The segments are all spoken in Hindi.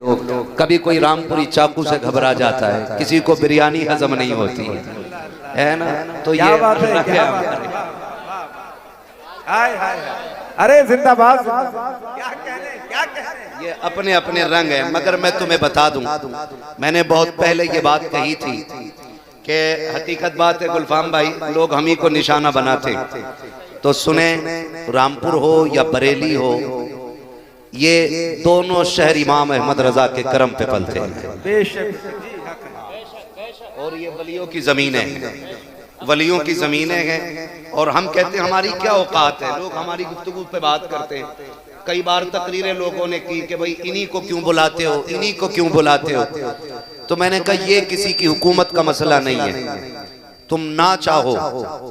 लोग कभी कोई रामपुरी चाकू से घबरा जाता है, किसी को बिरयानी हजम नहीं होती है ना। तो ये बात है, क्या हाय हाय अरे जिंदाबाद। क्या कह रहे ये अपने अपने रंग है। मगर मैं तुम्हें बता दूं, मैंने बहुत पहले ये बात कही थी कि हकीकत बात है गुलफाम भाई, लोग हम ही को निशाना बनाते। तो सुने, रामपुर हो या बरेली हो, ये दोनों शहर इमाम अहमद रजा के करम पे पलते हैं। बेशक। और ये वलियों की जमीनें हैं, वलियों की जमीनें हैं। और हम कहते हैं हमारी क्या औकात है, लोग हमारी गुफ्तगू पे बात करते हैं। कई बार तकरीरें लोगों ने की कि भाई इन्हीं को क्यों बुलाते हो, इन्हीं को क्यों बुलाते हो। तो मैंने कहा ये किसी की हुकूमत का मसला नहीं है। तुम ना चाहो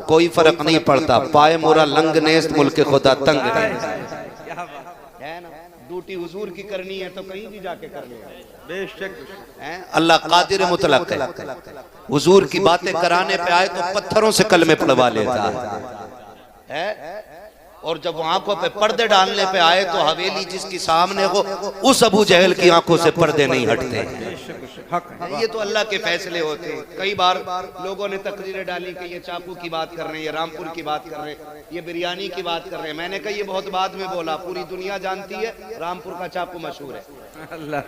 कोई फर्क नहीं पड़ता, पाए मोरा लंग नेस्त मुल्क खुदा तंग है ना। ड्यूटी हुजूर की करनी है तो कहीं भी जाके कर लेगा। बेशक अल्लाह कादिर मुतलक है। हुजूर की बातें कराने पे आए तो पत्थरों से कलमे पढ़वा लेता है। और जब आंखों पे पर्दे डालने पे आए तो हवेली जिसकी सामने हो, उस अबू जहल की आंखों से पर्दे नहीं हटते। ये तो अल्लाह के फैसले होते हैं। कई बार लोगों ने तकरीरें डाली कि ये चाकू की बात कर रहे हैं, ये रामपुर की बात कर रहे हैं, ये बिरयानी की बात कर रहे हैं। मैंने कहा ये बहुत बाद में बोला, पूरी दुनिया जानती है रामपुर का चाकू मशहूर है। अल्लाह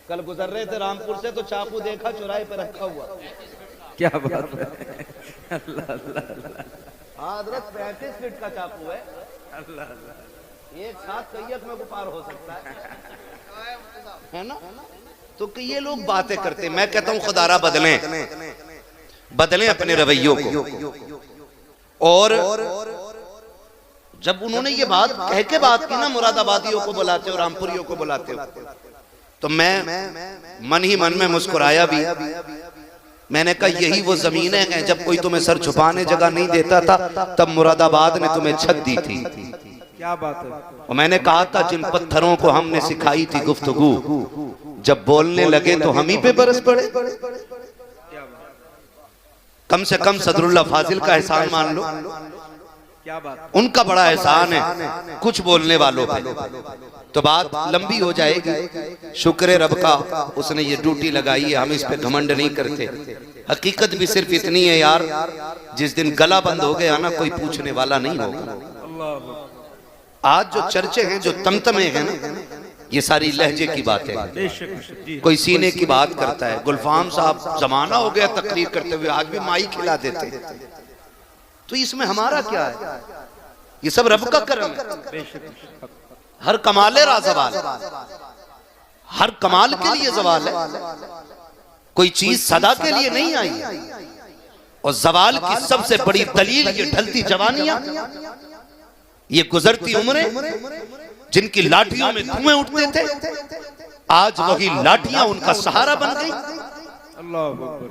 कल गुजर रहे थे रामपुर से तो चाकू देखा चौराहे पे रखा हुआ। क्या बात है। अल्लाह हजरत 35 फीट का चाकू है। अल्लाह एक साथ कैयत में पार हो सकता है ना। तो कि ये लोग बातें करते, मैं कहता हूं खुदारा बदलें अपने रवैयों को। और जब उन्होंने ये बात कह के बात की ना, मुरादाबादियों को बुलाते हो, रामपुरियों को बुलाते हो, तो मैं मन ही मन में मुस्कुराया भी। मैंने कहा यही वो जमीनें हैं, जब कोई तुम्हें सर छुपाने जगह नहीं देता था तब मुरादाबाद ने तुम्हें छत दी थी। क्या बात है। और मैंने कहा था जिन पत्थरों को हमने सिखाई थी गुफ्तगू, जब बोलने लगे तो हम ही पे बरस पड़े। कम से कम सदरुल्लाह फाजिल का एहसान मान लो। क्या बात। उनका बड़ा एहसान है कुछ बोलने वालों पे। तो बात लंबी हो जाएगी। शुक्र रब का उसने ये ड्यूटी लगाई है, हम इस पे घमंड नहीं करते। हकीकत भी सिर्फ इतनी है यार, जिस दिन गला बंद हो गया ना, कोई पूछने वाला नहीं होगा। आज जो चर्चे हैं, जो तमतमे हैं ना, ये सारी लहजे की बात है। कोई सीने की बात करता है। गुलफाम साहब जमाना हो गया तकरीर करते हुए, आज भी माई खिला देते। तो इसमें हमारा क्या है, ये सब रब का करम है। हर कमाल राज़वाल, हर कमाल के लिए जवाल है। कोई चीज सदा के लिए नहीं आई। और जवाल की सबसे बड़ी दलील ये ढलती जवानियां, ये गुजरती उम्रें जिनकी लाठियों में धुएं उठते थे, आज वही लाठियां उनका सहारा बन गई।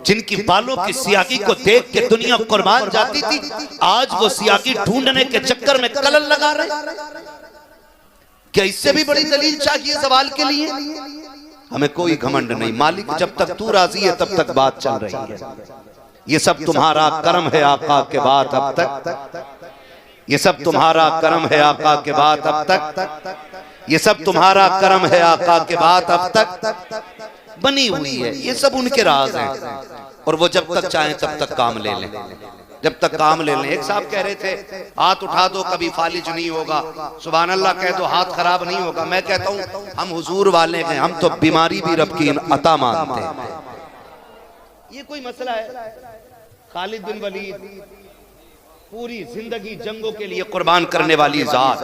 जिनकी बालों की सियाकी को देख के दुनिया कुर्बान जाती थी, आज वो सियाकी ढूंढने के चक्कर में कलल लगा रहे। क्या इससे भी बड़ी दलील चाहिए सवाल के लिए? हमें कोई घमंड नहीं। मालिक जब तक तू राजी है तब तक बात चल रही है। ये सब तुम्हारा करम है आका के बाद अब तक, ये सब तुम्हारा करम है आका के बाद अब तक, ये सब तुम्हारा करम है आका के बाद अब तक बनी हुई है। ये सब उनके राज हैं। और वो जब तक चाहें तब तक काम ले लें, जब तक काम ले लें। एक साहब कह रहे थे हाथ उठा दो कभी फालिज नहीं होगा, सुभान अल्लाह कह दो हाथ खराब नहीं होगा। मैं कहता हूं हम हुजूर वाले हैं, हम तो बीमारी भी रब की अता मानते हैं। ये कोई मसला है? खालिद बिन वलीद पूरी जिंदगी जंगों के लिए कुर्बान करने वाली जात,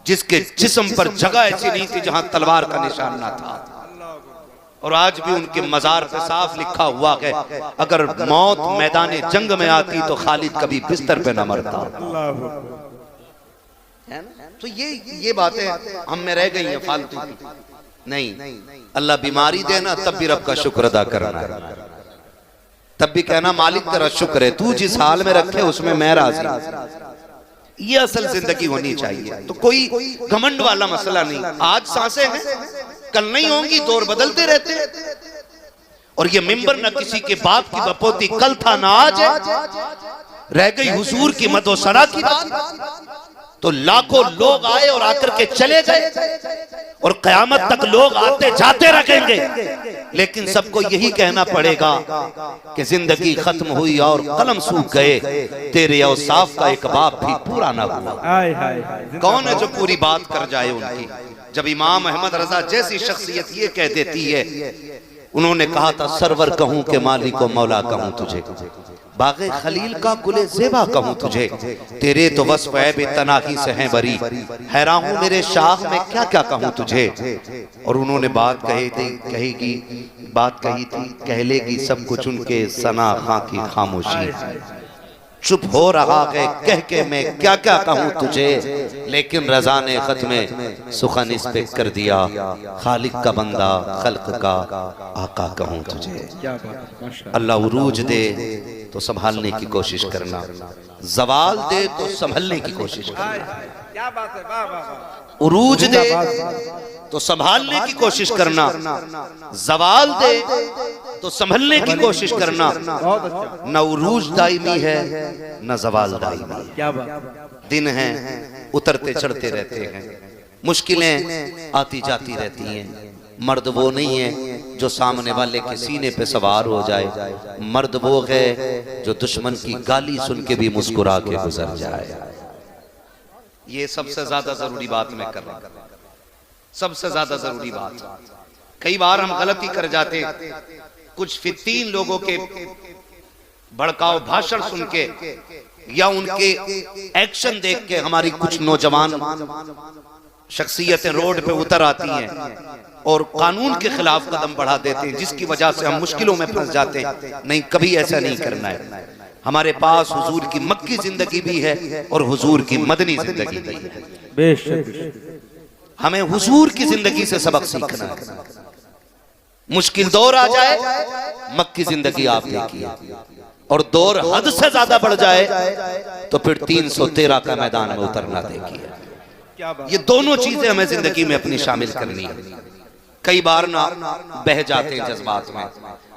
जिसके जिस्म पर जगह ऐसी नहीं थी जहां तलवार का निशान ना था। और आज भी उनके मजार पे साफ लिखा हुआ है, अगर मौत मैदान जंग में आती तो खालिद कभी बिस्तर पे न मरता। तो ये बातें हम में रह गई हैं फालतू की। नहीं, अल्लाह बीमारी देना तब भी रब का शुक्र अदा करना है, तब भी कहना मालिक तेरा शुक्र है, तू जिस हाल में रखे उसमें मैं राजी। ये असल जिंदगी होनी चाहिए। तो कोई घमंड वाला मसला नहीं। आज सांसें हैं, कल नहीं होंगी, दौर बदलते रहते। और ये मिंबर न किसी के बाप की बपोती, कल था ना आज है। रह गई हुजूर की मदो सना की बात। तो लाखों लोग आए और आकर के चले गए और कयामत तक लोग आते जाते रहेंगे, लेकिन सबको यही कहना पड़ेगा कि जिंदगी खत्म हुई और कलम सूख गए, तेरे औसाफ का एक बाप भी पूरा ना हुआ। कौन है जो पूरी बात कर जाए उनकी? जब इमाम अहमद रजा जैसी शख्सियत ये कह देती है, उन्होंने कहा था सरवर कहूं के मालिक को मौला कहूं तुझे, बागे खलील का गुले जेबा कहूं तुझे, तेरे तो वस्फ है बेतनाही से हैं बरी, हैरान हूं मेरे शाह में क्या क्या कहूं तुझे। और उन्होंने बात कही कह लेगी सब कुछ उनके सना खां की खामोशी, चुप हो रहा है कह के मैं क्या क्या कहूं तुझे, लेकिन रजा ने खत में सुखन इस पे कर दिया, खालिक का बंदा खल्क का आका कहूं तुझे। अल्लाह उरूज दे तो संभालने की कोशिश करना, जवाल दे तो संभलने की कोशिश करना। क्या बात है, वाह वाह वाह। उरूज दे तो संभालने की कोशिश करना, जवाल दे तो संभलने की कोशिश करना। न उरूज दायमी है न जवाल दायमी है। क्या बात। दिन हैं उतरते चढ़ते रहते हैं, मुश्किलें आती जाती रहती हैं। मर्द वो नहीं है जो सामने वाले के सीने पे सवार हो जाए, मर्द वो है जो दुश्मन की गाली सुन के भी मुस्कुरा के गुजर जाए। ये सबसे ज्यादा जरूरी बात मैं कर रहा हूं, सबसे ज्यादा जरूरी बात। कई बार हम गलती कर जाते, कुछ फित्तीन लोगों के भड़काऊ भाषण सुन के या उनके एक्शन देख के हमारी कुछ नौजवान शख्सियतें रोड पे उतर आती हैं और कानून के खिलाफ कदम बढ़ा देते हैं, जिसकी वजह से हम मुश्किलों में फंस जाते हैं। नहीं, कभी ऐसा नहीं करना है। हमारे पास हुजूर की मक्की जिंदगी भी है और हुजूर की मदनी जिंदगी भी है। बेशक हमें हुजूर की जिंदगी से सबक सीखना है। मुश्किल दौर आ जाए, मक्की जिंदगी आप देखिए, और दौर हद से ज्यादा बढ़ जाए तो फिर 313 का मैदान में उतरना देखिए। ये दोनों चीजें हमें जिंदगी में अपनी शामिल करनी है। कई बार ना बह जाते हैं जज्बात में,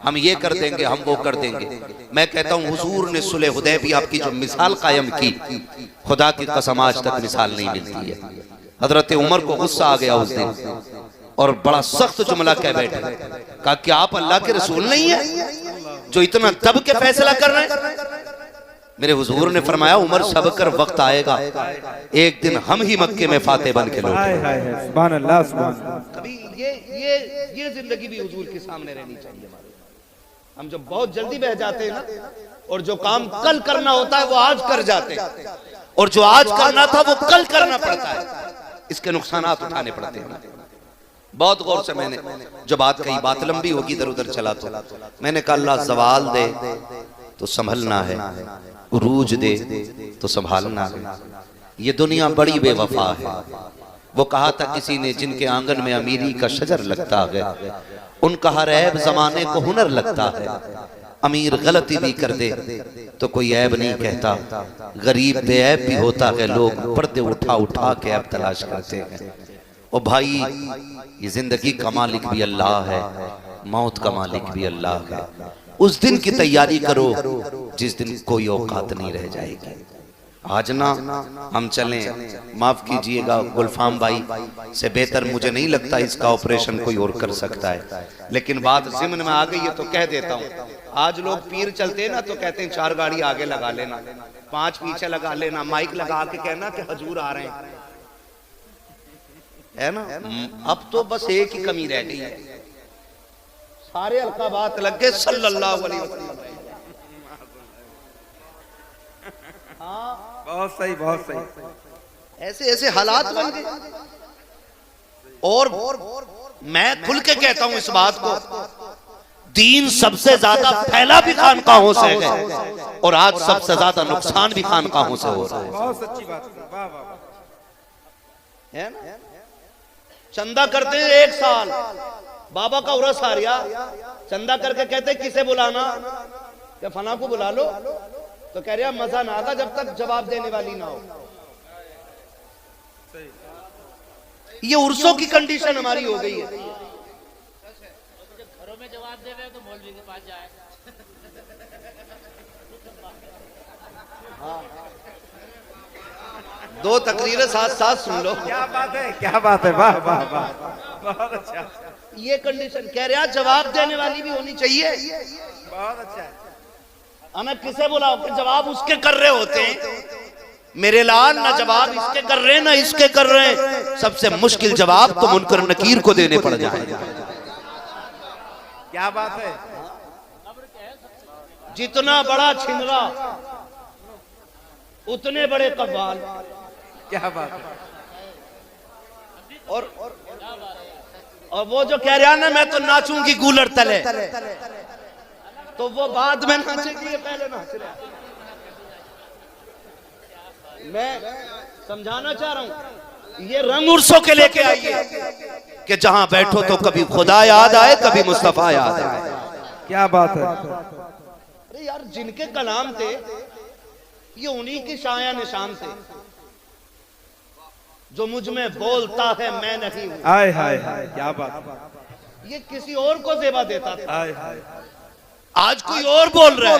हम ये कर देंगे, हम वो कर देंगे। मैं कहता हूँ हुजूर ने सुलह हुदैबिया की जो मिसाल कायम की, खुदा की कसम आज तक मिसाल नहीं मिलती है। हजरत उमर को गुस्सा आ गया उस दिन और बड़ा सख्त जुमला कह बैठे, कहा कि आप अल्लाह के रसूल नहीं है जो इतना दब के फैसला कर रहे हैं। मेरे हुजूर ने फरमाया उमर सब कर वक्त आएगा, एक दिन हम ही मक्के में फाते बन के लौटेंगे। सुभान अल्लाह, सुभान अल्लाह। कभी ये जिंदगी भी हुजूर के सामने रहनी चाहिए हमारी। हम जब बहुत जल्दी बह जाते हैं ना, और जो काम कल करना होता है वो आज कर जाते हैं, और जो आज करना था वो कल करना पड़ता है, इसके नुकसानात उठाने पड़ते हैं। बहुत गौर से मैंने जो बात कही, बात लंबी होगी, इधर उधर चला तो मैंने कहा अल्लाह जवाल दे तो संभलना है, उरूज दे तो संभालना है। ये दुनिया बड़ी बेवफा है। वो कहा था किसी ने, जिनके आंगन में अमीरी का शजर लगता है, उनका हर ऐब जमाने को हुनर लगता है। अमीर गलती भी कर दे तो कोई ऐब नहीं कहता, गरीब बेऐब भी होता है, लोग पर्दे उठा उठा के ऐब तलाश करते हैं। ओ भाई, ये जिंदगी का मालिक भी अल्लाह है, मौत का मालिक भी अल्लाह है। उस दिन की तैयारी करो जिस दिन कोई औकात नहीं रह जाएगी। आज ना हम चलें, माफ कीजिएगा गुलफाम भाई से बेहतर मुझे नहीं लगता इसका ऑपरेशन कोई और कर सकता है, लेकिन बात ज़िम्न में आ गई है तो कह देता हूँ। आज लोग पीर चलते हैं ना तो कहते हैं 4 गाड़ी आगे लगा लेना, 5 पीछे लगा लेना, माइक लगा के कहना कि हजूर आ रहे हैं, है ना। अब तो बस एक ही कमी रह गई है, सारे अलकाबात लग गए सल्लल्लाहु अलैहि वसल्लम। बहुत सही, बहुत सही। ऐसे ऐसे हालात बन गए। और मैं खुल के कहता हूं इस बात को, दीन सबसे ज्यादा फैला भी खानकाहों से है और आज सबसे ज्यादा नुकसान भी खानकाहों से हो रहा है। बहुत सच्ची बात है, वाह वाह। है ना? चंदा करते हैं 1 साल, बाबा का उरस आ रहा, चंदा करके कहते किसे बुलाना, क्या फना को बुला लो, तो कह रहा मजा ना आता जब तक जवाब देने वाली ना हो। ये उर्सों की कंडीशन हमारी हो गई है। घरों में जवाब देवे तो मौलवी के पास जाए। दो तकरीरें साथ साथ सुन लो। क्या बात है, क्या बात है, वाह वाह वाह, बहुत अच्छा, ये कंडीशन कह रहे हैं, जवाब देने वाली भी होनी चाहिए। बहुत अच्छा। हमें किसे बुलाओ कि जवाब उसके कर रहे होते हैं। मेरे लाल ना जवाब इसके कर रहे ना इसके कर रहे हैं। सबसे मुश्किल जवाब तो मुनकर नकीर को देने पड़ जाए। क्या बात है, जितना बड़ा छिंदरा उतने बड़े कव्वाल। क्या बात है। और वो जो कह रहा ना मैं तो नाचूंगी गूलर तले, तो वो बाद में नाचेगी, ये पहले नाच रहा। मैं समझाना चाह रहा हूं, ये रंग उर्सों के लेके आइए कि जहां बैठो तो कभी खुदा याद आए, कभी मुस्तफा याद आए। क्या बात है। अरे यार, जिनके कलाम थे ये उन्हीं की शाया निशान थे। जो मुझ में बोलता है मैं नहीं हूं, हाय हाय हाय, क्या बात। ये किसी और को जेबा देता था। हाय हाय, आज कोई और बोल रहा है।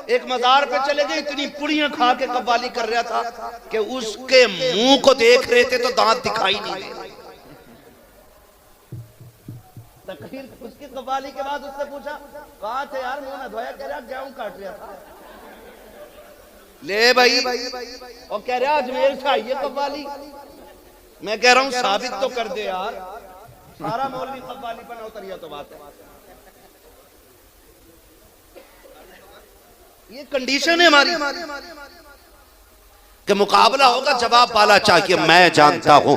एक मजार पे चले गए, इतनी पुड़ियां खा के कव्वाली कर रहा था कि उसके मुंह को देख रहे थे तो दांत दिखाई नहीं दे। तकरीर उसकी कव्वाली के बाद उससे पूछा, कहाँ थे यार, मुंह न धोया। कह रहा गेहूं काट रहा था। ले भाई, और कह रहा अजमेर से आई है कव्वाली। मैं कह रहा हूं साबित तो कर दे यार। सारा मौलवी कव्वाली पर न उतरिया तो बात है। ये कंडीशन है हमारी कि मुकाबला होगा, जवाब वाला चाहिए। मैं जानता हूं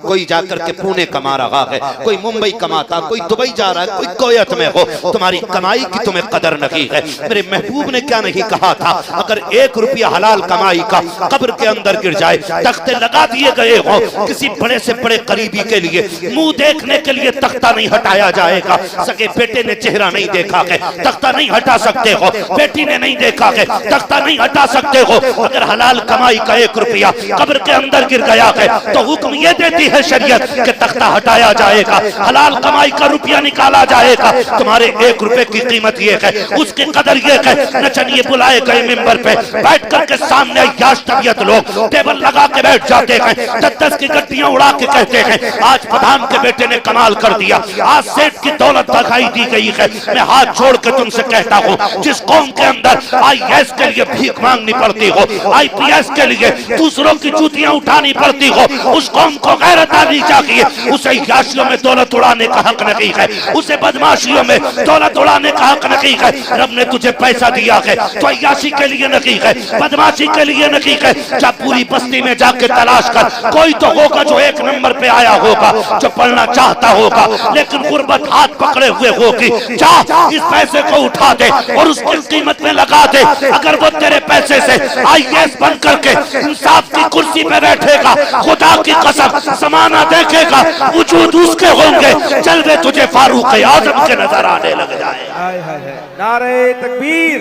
कोई जाकर के पुणे कमा रहा है, कोई मुंबई कमाता, कोई दुबई जा रहा है, कोई कोयत में हो। तुम्हारी कमाई की तुम्हें कदर नहीं है। मेरे महबूब ने क्या नहीं कहा था, अगर 1 रुपया हलाल कमाई का कब्र के अंदर गिर जाए, तख्ते लगा दिए गए हो, किसी बड़े से बड़े करीबी के लिए मुंह देखने के लिए तख्ता नहीं हटाया जाएगा। सके बेटे ने चेहरा नहीं देखा है, तख्ता नहीं हटा सकते हो। बेटी ने नहीं देखा है, तख्ता नहीं हटा सकते हो। अगर हलाल कमाई का 1 रुपया कब्र के अंदर गिर गया है तो हुक्म ये देती है शरीयत कि तख्ता हटाया जाएगा, हलाल कमाई का रुपया निकाला जाएगा। तुम्हारे 1 रुपए की कीमत ये है, उसकी कदर ये है। नचनिए बुलाए गए मिंबर पे, बैठ करके सामने अय्याश तबीयत लोग टेबल लगा के बैठ जाते हैं, 10-10 की गड्डियां उड़ा के कहते हैं आज प्रधान के बेटे ने कमाल कर दिया, आज सेठ की दौलत दिखाई दी गई है। मैं हाथ जोड़ के तुमसे कहता हूँ, जिस कौम के अंदर IAS के लिए भीख मांगनी पड़ती हो, IPS के लिए दूसरों की जूतियां उठानी पड़ती हो, उस कौम को गैरत आनी चाहिए। उसे अय्याशियों में दौलत उड़ाने का हक नहीं है, उसे बदमाशियों में दौलत उड़ाने का हक नहीं है। रब ने तुझे पैसा दिया है तो अय्याशी के लिए नहीं है, बदमाशी के लिए नहीं है। जब पूरी बस्ती में जाके तलाश कर, कोई तो होगा जो 1 नंबर पे आया होगा, जो पढ़ना चाहता होगा, लेकिन गुर्बत हाथ पकड़े हुए होगी। जा इस पैसे को उठा दे और उसकी कीमत में लगा दे। अगर वो तेरे पैसे से IAS बन करके इंसाफ की कुर्सी पे बैठेगा, खुदा की कसम समाना देखेगा, वजूद उसके होंगे, जलवे तुझे फारूक आजम के नजर आने लग जाए। हाय हाय हाय, नारे तकबीर,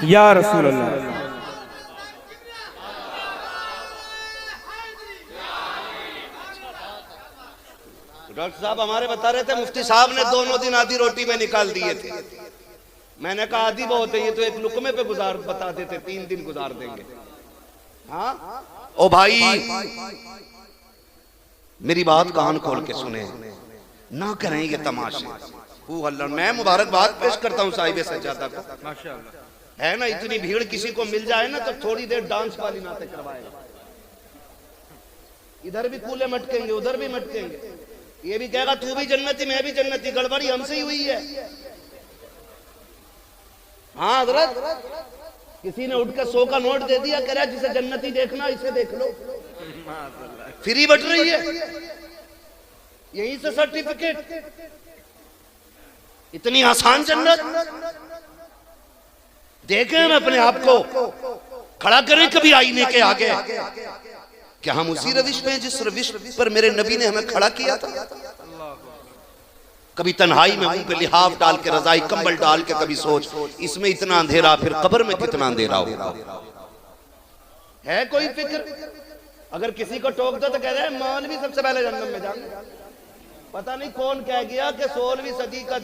या रसूल अल्लाह। डॉक्टर साहब हमारे बता रहे थे, मुफ्ती साहब ने दोनों दिन आधी रोटी में निकाल दिए थे। मैंने कहा आधी बहुत है, ये तो एक लुकमे पे गुजार बता देते, 3 दिन गुजार देंगे। हाँ ओ भाई, मेरी बात कान खोल के सुने, ना करें ये तमाशे। अल्लाह, मैं मुबारकबाद पेश करता हूँ साहिब सज्जादा को। माशाअल्लाह है ना, इतनी भीड़ किसी को मिल जाए ना तो थोड़ी देर डांस वाली नाते करवाएगा। इधर भी कूले मटकेंगे, उधर भी मटकेंगे, ये भी कहेगा तू भी जन्नती मैं भी जन्नती। गड़बड़ी हमसे ही हुई है। हाँ हजरत, किसी ने उठ कर 100 का नोट दे दिया, कह रहा जिसे जन्नती देखना इसे देख लो, फ्री बट रही है, यहीं से सर्टिफिकेट। इतनी आसान जन्नत देखें हम अपने आप को, खड़ा करें कभी आईने के आगे। क्या हम उसी रविश में जिस रविश पर मेरे नबी ने हमें खड़ा किया था? कभी तन्हाई में मुंह पे लिहाफ डाल के, रजाई कंबल डाल के, कभी सोच इसमें इतना अंधेरा, फिर कब्र में कितना अंधेरा होगा। है कोई फिक्र? अगर किसी को टोक दो तो कह रहे हैं मौलवी सबसे पहले जन्नत में जाएंगे। पता नहीं कौन कह गया कि 16वीं सदी का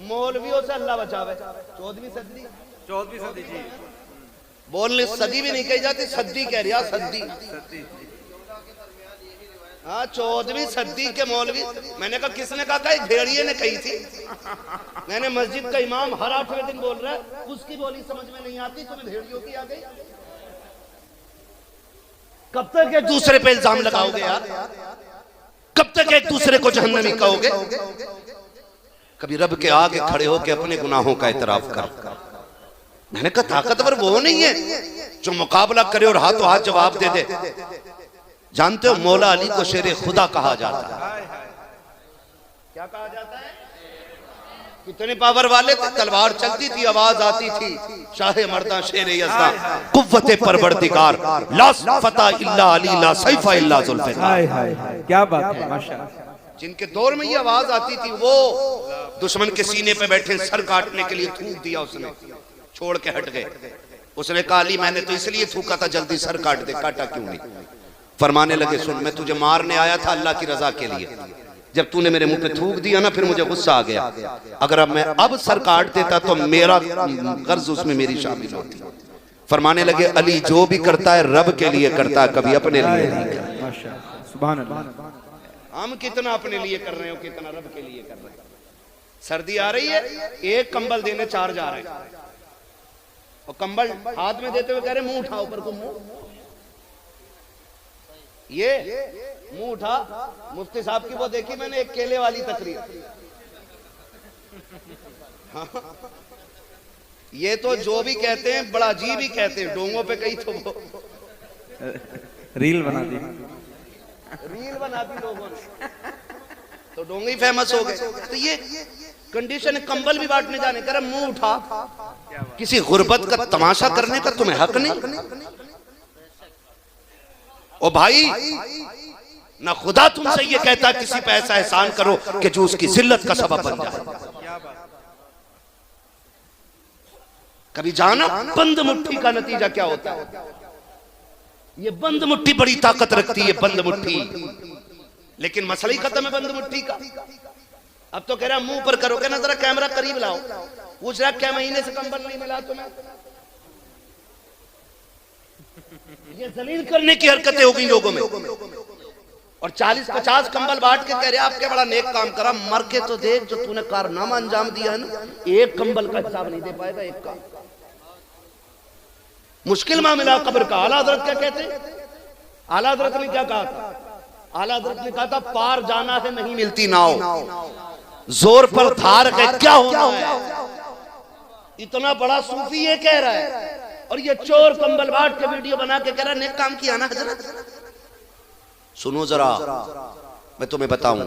मौलवियों से अल्लाह बचावे। 14वीं सदी जी। बोलने सदी भी नहीं कही जाती, सद्दी कह रिया, सद्दी। हाँ, 14वीं सदी के मौलवी। मैंने कहा किसने कहा? भेड़िए ने कही थी। मैंने मस्जिद का इमाम हर 8वें दिन बोल रहा है, उसकी बोली समझ में नहीं आती, तुम्हें भेड़ियों की आ गई। कब तक एक दूसरे पे इल्जाम लगाओगे यार? कब तक एक दूसरे को जहन्नमी कहोगे? कभी रब के आगे खड़े होके अपने गुनाहों का इतराफ कर। मैंने कहा ताकतवर वो नहीं है जो मुकाबला करे और हाथों हाथ जवाब दे दे। जानते हो मौला अली को शेरे खुदा कहा जाता है। क्या कहा जाता है? कितने पावर वाले थे, तलवार चलती थी, आवाज आती थी, शाहे मर्दा शेरे यज़दा, कुव्वते परवरदिगार, ला फता इल्ला अली, ला सैफा इल्ला जुल्फ़िकार। क्या बात है, माशाअल्लाह। जिनके दौर में ये आवाज आती थी, वो दुश्मन के सीने पे बैठे सर काटने के लिए थूक दिया, उसने छोड़ के हट गए। उसने कहा अली मैंने तो इसलिए थूका था, जल्दी सर काट दे, काटा क्यों नहीं? फरमाने लगे सुन, मैं तुझे मारने आया था अल्लाह की रजा के लिए, जब तूने मेरे मुंह पे थूक दिया ना, फिर मुझे गुस्सा आ गया। अगर अब मैं अब सर काट देता तो मेरा गर्ज उसमें मेरी शामिल होती। फरमाने लगे अली जो भी करता है रब के लिए करता है, कभी अपने लिए नहीं करता। सुभान अल्लाह। हम कितना अपने लिए कर रहे हो, कितना रब के लिए कर रहे हैं। सर्दी आ रही है, एक कंबल देने 4 जा रहे हैं, और कंबल हाथ में देते हुए कह रहे मुंह उठा ऊपर को, मुंह ये मुंह उठा। मुफ्ती साहब की वो देखी मैंने, एक केले वाली तकरीर। हाँ। ये तो जो भी कहते हैं बड़ा अजीब ही कहते हैं, डोंगों पे कही तो वो रील बना दी, रील बना दी लोगों ने, तो डोंगे ही फेमस हो गए। तो ये कंडीशन, कंबल भी बांटने जाने, कर मुंह उठा। किसी गुर्बत का तमाशा करने का तुम्हें हक नहीं। ओ भाई, ना खुदा तुमसे ये कहता किसी पे ऐसा एहसान करो कि जो उसकी जिल्लत का सबब बन जाए। कभी जाना बंद मुट्ठी का नतीजा क्या होता है? ये बंद मुट्ठी बड़ी ताकत रखती है, बंद मुट्ठी। लेकिन मसला ही खत्म है बंद मुट्ठी का। अब तो कह रहा मुंह पर करो, कहना जरा कैमरा करीब लाओ, पूछ रहा क्या महीने से कंबल नहीं मिला तुम्हें? ये जलील करने की हरकतें हो गई लोगों में। और 40-50 कंबल बांट के कह रहे आप क्या बड़ा नेक काम करा, मर के तो देख जो तूने कारनामा अंजाम दिया है ना, एक कंबल का हिसाब नहीं दे पाएगा, एक का। मुश्किल मामला कब्र का। आला हज़रत क्या कहते हैं? आला हज़रत ने क्या कहा था? आला हज़रत ने कहा था पार जाना है नहीं मिलती नाव, जोर पर धार है क्या होना है। इतना बड़ा सूफी ये कह रहा है, और ये चोर कंबल बांट के वीडियो बना के कह रहा नेक काम किया ना हजरत। सुनो जरा, मैं तुम्हें बताऊं,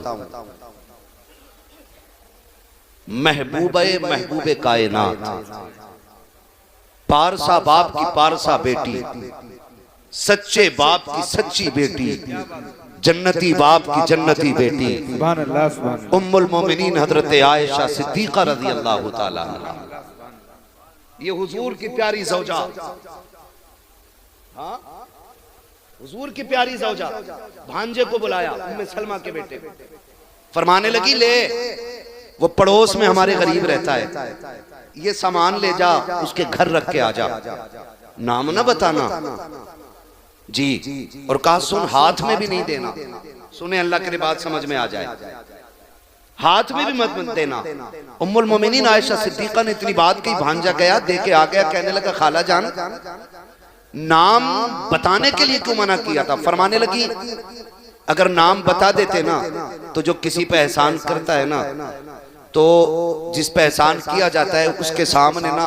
महबूबे कायनात, पारसा बाप की पारसा बेटी, सच्चे बाप की सच्ची बेटी, जन्नती बाप की जन्नती बेटी, सुभान अल्लाह, सुभान अल्लाह। उम्मुल मोमिनीन हजरत आयशा सिद्दीका रज़ी अल्लाह ताला अन्हा, ये हुजूर की प्यारी ज़ौजा, हाँ हुजूर की प्यारी ज़ौजा, भांजे को बुलाया उम्मे सलमा के बेटे, फरमाने लगी ले वो पड़ोस में हमारे गरीब रहता है, ये सामान ले जा उसके घर रख के आ जा, नाम ना बताना जी। और कहा सुन हाथ में भी नहीं देना, सुने अल्लाह के बात समझ में आ जाए, हाथ में भी मत देना। उम्मुल मोमिनीन आयशा सिद्दीका ने इतनी बात की, भांजा गया दे के आ गया, कहने लगा खाला जान नाम बताने के लिए क्यों मना किया था? फरमाने लगी अगर नाम बता देते ना तो जो किसी पे एहसान करता है ना, तो जिस पे एहसान किया जाता है उसके सामने ना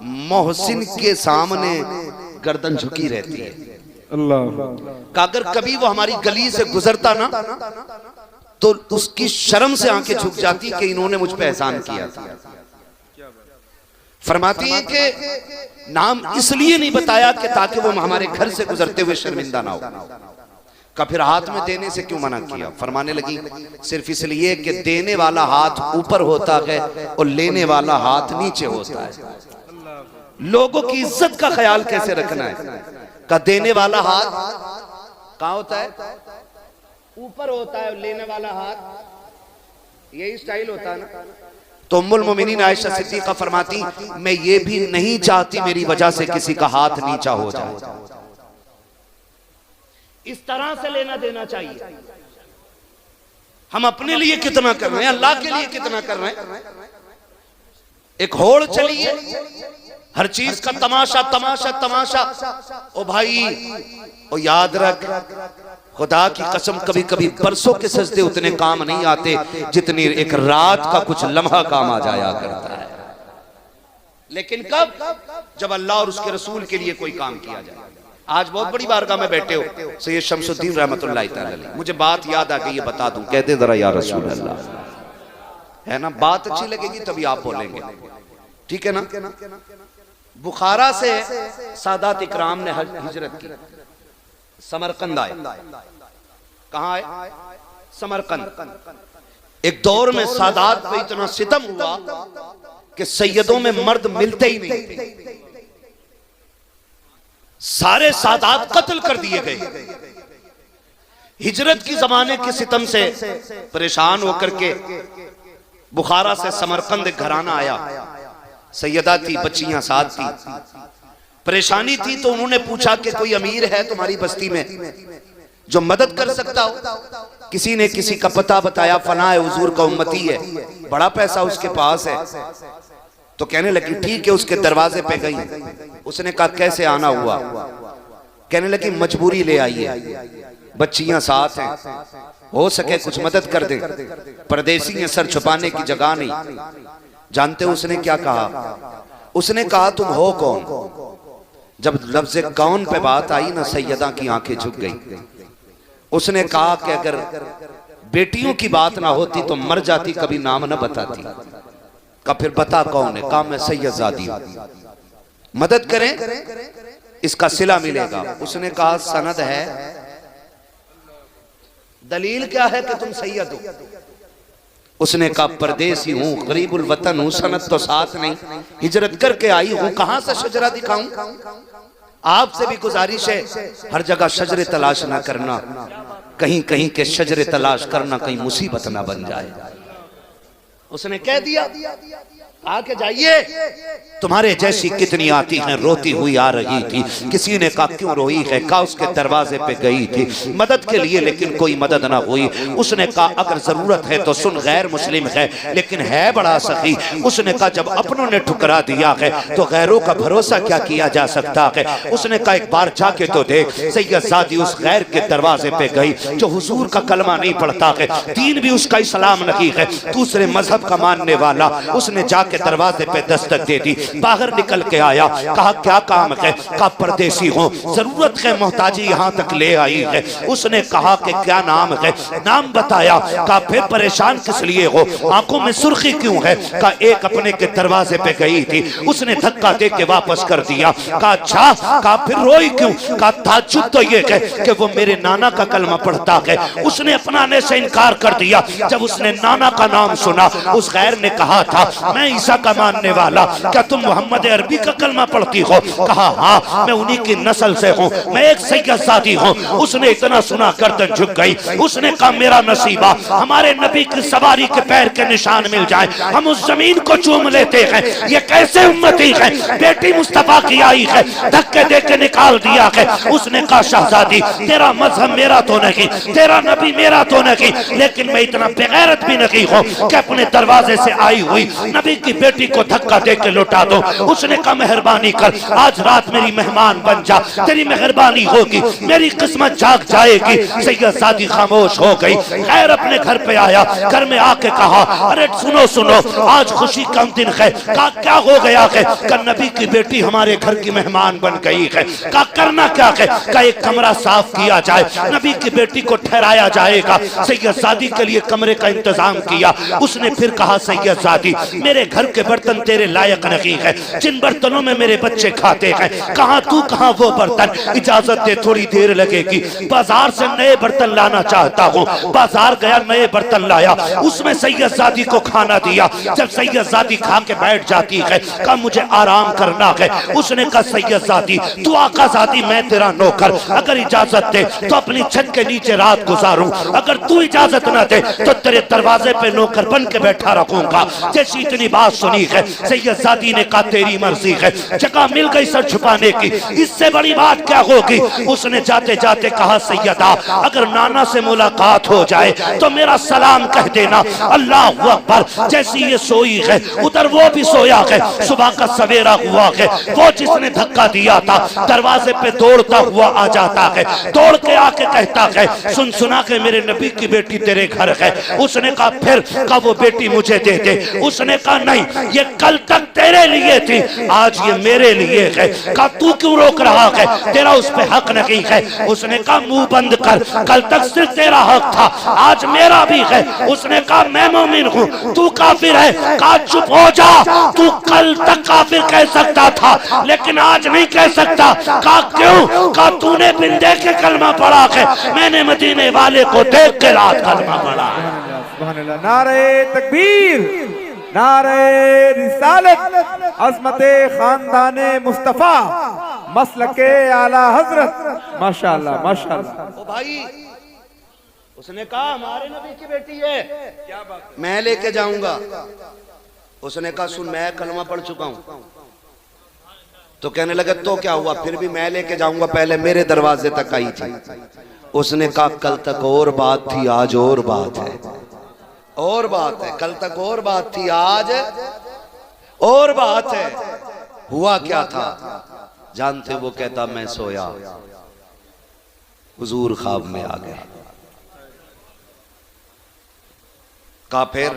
मोहसिन के सामने गर्दन झुकी रहती है। अल्लाह। अगर कभी वो हमारी गली से गुजरता ना तो उसकी शर्म से आंखें झुक जाती कि इन्होंने मुझ पे एहसान किया था। फरमाती है कि नाम इसलिए नहीं बताया कि ताकि वो हमारे घर से गुजरते हुए शर्मिंदा ना हो। का फिर हाथ में देने से क्यों मना किया? फरमाने लगी सिर्फ इसलिए कि देने वाला हाथ ऊपर होता है और लेने वाला हाथ नीचे होता है। लोगों की इज्जत का ख्याल कैसे रखना है? का देने वाला हाथ कहाँ होता है? ऊपर होता है, लेने वाला हाथ यही स्टाइल होता है ना। तो उम्मुल मोमिनीन आयशा सिद्दीका फरमाती, मैं ये भी नहीं चाहती मेरी वजह से किसी का हाथ नीचा हो जाए। इस तरह से लेना देना चाहिए। हम अपने लिए कितना कर रहे हैं, अल्लाह के लिए कितना कर रहे हैं। एक होड़ चली है, हर चीज का तमाशा तमाशा तमाशा। ओ भाई, ओ याद रख, खुदा की कसम कभी कभी बरसों के सजदे उतने काम नहीं आते जितनी एक रात का कुछ लम्हा काम आ जाया करता है। लेकिन कब? जब अल्लाह और उसके रसूल के लिए कोई काम किया जाए। आज बहुत बड़ी बारगाह में बैठे हो सैयद शमसुद्दीन रहमतुल्लाह तआला अलैह, मुझे बात याद आ गई, ये बता दूं। कहते जरा या रसूल अल्लाह, है ना, बात अच्छी लगेगी तभी आप बोलेंगे, ठीक है ना। बुखारा से सादात इकराम ने हिजरत की, समरकंद आए। कहां आए? समरकंद। एक दौर में सादात पे इतना सितम हुआ कि सैयदों में मर्द मिलते ही नहीं, सारे सादात कत्ल कर दिए गए। हिजरत की जमाने के सितम से परेशान होकर के बुखारा से समरकंद एक घराना आया। सैयदा थी, बच्चियां साथ थी, परेशानी थी। तो उन्होंने पूछा कि कोई अमीर है तुम्हारी बस्ती में जो मदद कर सकता हो? किसी ने किसी का पता बताया, फना है, हुजूर का उम्मती है, बड़ा पैसा उसके पास है। तो कहने लगी ठीक है, उसके दरवाजे पे गई। उसने कहा कैसे आना हुआ? कहने लगी मजबूरी ले आई है, बच्चियां साथ हैं, हो सके कुछ मदद कर दे। परदेसी है, सर छुपाने की जगह नहीं। जानते हो उसने क्या कहा? उसने कहा तुम हो कौन? जब लफ्ज़ कौन पे बात आई ना, सैयदा की आंखें झुक गई। उसने कहा कि अगर बेटियों की बात ना होती तो मर जाती, कभी नाम ना बताती। कहा फिर बता कौन है? कहा मैं सैयदजादी हूं, मदद करें, इसका सिला मिलेगा। उसने कहा सनद है, दलील क्या है कि तुम सैयद हो? उसने कहा परदेसी हूं, गरीबुल वतन हूं, सनद तो साथ नहीं, हिजरत करके आई हूं, कहां से शजरा दिखाऊं? आपसे भी गुजारिश है, हर जगह शजरे तलाश ना करना, कहीं कहीं के शजरे तलाश करना कहीं मुसीबत ना बन जाए। उसने कह दिया आके जाइए, तुम्हारे जैसी कितनी आती हैं, रोती हुई आ रही थी। किसी ने कहा क्यों रोई है? कहा उसके दरवाजे पे गई थी मदद के लिए, लेकिन कोई मदद ना हुई। उसने कहा अगर जरूरत है तो सुन, गैर मुस्लिम है लेकिन है बड़ा सखी। उसने कहा जब अपनों ने ठुकरा दिया है तो गैरों का भरोसा क्या किया जा सकता है? उसने कहा एक बार जाके तो देख। सैयदजादी उस गैर के दरवाजे पे गई जो हुजूर का कलमा नहीं पढ़ता है, दीन भी उसका इस्लाम नहीं है, दूसरे मजहब का मानने वाला। उसने जाके दरवाजे पे दस्तक दे दी, बाहर निकल के आया। कहा क्या काम है? कहा परदेसी हूं, जरूरत है, मोहताजी यहां तक ले आई है। उसने कहा कि क्या नाम है? नाम बताया। कहा फिर परेशान किस लिए हो? आंखों में सुर्खी क्यों है? कहा एक अपने के दरवाजे पे गई थी, उसने धक्का दे के वापस कर दिया। कहा अच्छा, कहा फिर रोई क्यों? कहा ताज्जुब तो ये है कि वो मेरे नाना का कलमा पढ़ता है, उसने अपनाने से इनकार कर दिया। जब उसने नाना का नाम सुना, उस गैर ने कहा था मैं ईसा का मानने वाला, क्या तुम मोहम्मद अरबी का कलमा पढ़ती हो? कहा हाँ, मैं उन्हीं की नस्ल से हूँ, मैं एक सैयदजादी हूँ। उसने इतना सुना गर्दन झुक गई। उसने कहा मेरा नसीबा हमारे नबी की सवारी के पैर के निशान मिल जाए, हम उस जमीन को चूम लेते हैं। ये कैसे उम्मती है? बेटी मुस्तफा की आई है, धक्के दे के निकाल दिया है। उसने कहा शहजादी तेरा मजहब मेरा तो नहीं, तेरा नबी मेरा तो नहीं, लेकिन मैं इतना बेगैरत भी नहीं हूँ कि अपने दरवाजे से आई हुई नबी की बेटी को धक्का दे के लौटा दो। उसने कहा मेहरबानी कर, आज रात मेरी मेहमान बन जा, तेरी मेहरबानी होगी, मेरी किस्मत जाग जाएगी। सैयदजादी खामोश हो गई। खैर अपने घर पे आया, घर में आके कहा अरे सुनो सुनो, आज खुशी का दिन है। कहा क्या हो गया है? कहा नबी की बेटी हमारे घर की मेहमान बन गई है। कहा करना क्या है? कहा एक कमरा साफ किया जाए, नबी की बेटी को ठहराया जाएगा। सैयदजादी के लिए कमरे का इंतजाम किया। उसने फिर कहा सैयदजादी मेरे घर घर के बर्तन तेरे लायक नहीं है, जिन बर्तनों में मेरे बच्चे खाते हैं, कहाँ तू कहाँ वो बर्तन, इजाजत दे थोड़ी देर लगेगी, बाजार से नए बर्तन लाना चाहता हूँ। बाजार गया, नए बर्तन लाया, उसमें सैयदजादी को खाना दिया। जब सैयदजादी खा के बैठ जाती है, कहा मुझे आराम करना है। उसने कहा सैयदजादी तू आकाजादी, मैं तेरा नौकर, अगर इजाजत दे तो अपनी छत के नीचे रात गुजारूं, अगर तू इजाजत ना दे तो तेरे दरवाजे पे नौकर बन के बैठा रखूंगा। जैसी इतनी बात सुनी है, सैयदजादी ने कहा तेरी मर्जी है। जगह मिल गई सर छुपाने की, इससे बड़ी बात क्या होगी। उसने जाते जाते कहा सैयदा अगर नाना से मुलाकात हो जाए तो मेरा सलाम कह देना। अल्लाह अकबर। जैसी ये सोई है, उधर वो भी सोया है। सुबह का सवेरा हुआ है, वो जिसने धक्का दिया था दरवाजे पे दौड़ता हुआ आ जाता है, दौड़ के आके कहता है सुन सुना के मेरे नबी की बेटी तेरे घर है। उसने कहा फिर, कहा वो बेटी मुझे दे दे। उसने कहा नहीं, ये कल तक तेरे लिए थी, आज ये मेरे लिए है। कहा तू क्यों रोक रहा है, तेरा उस पे हक नहीं है। उसने कहा मुंह बंद कर, कल तक सिर्फ तेरा हक था, आज मेरा भी है। उसने कहा मैं मोमिन हूँ, तू काफिर है। कहा चुप हो जा, तू कल तक काफिर कह सकता था लेकिन आज नहीं कह सकता। कहा क्यों? कहा तूने बिन देखे कलमा पढ़ा है, मैंने मदीने वाले को देख के रात कलमा पढ़ा है। सुभान अल्लाह। नारे तकबीर, नारे रिसालत, अज़मते खानदाने मुस्तफा, मसलके आला हजरत। माशाअल्लाह माशाअल्लाह। ओ भाई, उसने कहा हमारे नबी की बेटी है, क्या बात, मैं लेके जाऊंगा। उसने कहा सुन मैं कलमा पढ़ चुका हूं। तो कहने लगे तो क्या हुआ, फिर भी मैं लेके जाऊंगा, पहले मेरे दरवाजे तक आई थी। उसने कहा कल तक और बात थी, आज और बात है। और बात है, कल तक और बात थी, आज और बात है। हुआ क्या था जानते? वो कहता मैं सोया, हुजूर ख्वाब में आ गए। कहा फिर?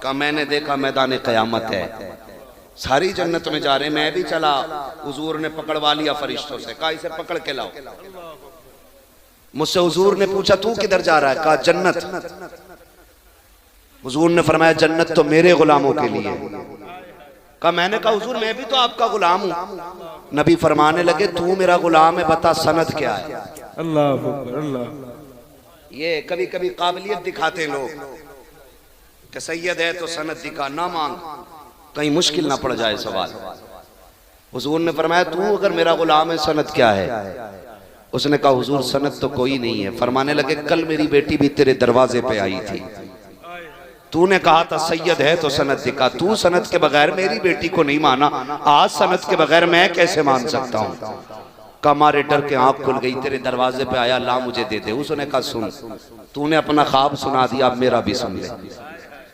कहा मैंने देखा मैदान क़यामत है, सारी जन्नत में जा रहे, मैं भी चला। हुजूर ने पकड़वा लिया फरिश्तों से, कहा इसे पकड़ के लाओ। मुझसे हुजूर ने पूछा तू किधर जा रहा है? कहा जन्नत। हुजूर ने फरमाया जन्नत तो मेरे गुलामों के लिए। कहा मैंने कहा हुजूर मैं भी तो आपका गुलाम हूं। नबी फरमाने लगे तू मेरा गुलाम है, बता सनद क्या है। अल्लाह अकबर अल्लाह। ये कभी कभी काबिलियत दिखाते लोग कि सैयद है तो सनद दिखा, ना मांग, कहीं मुश्किल ना पड़ जाए सवाल। हुजूर ने फरमाया तू अगर मेरा गुलाम है सनद क्या है? उसने कहा हुजूर सनद तो कोई नहीं है। फरमाने लगे कल मेरी बेटी भी तेरे दरवाजे पे आई थी, तूने कहा था सैयद है तो सनद दिखा, तू सनद के बगैर मेरी बेटी को नहीं माना, आज सनद के बगैर मैं कैसे मान सकता हूँ? का मारे डर के आंख खुल गई, तेरे दरवाजे पे आया, ला मुझे दे दे। उसने कहा सुन तूने अपना ख्वाब सुना दिया, अब मेरा भी सुन ले।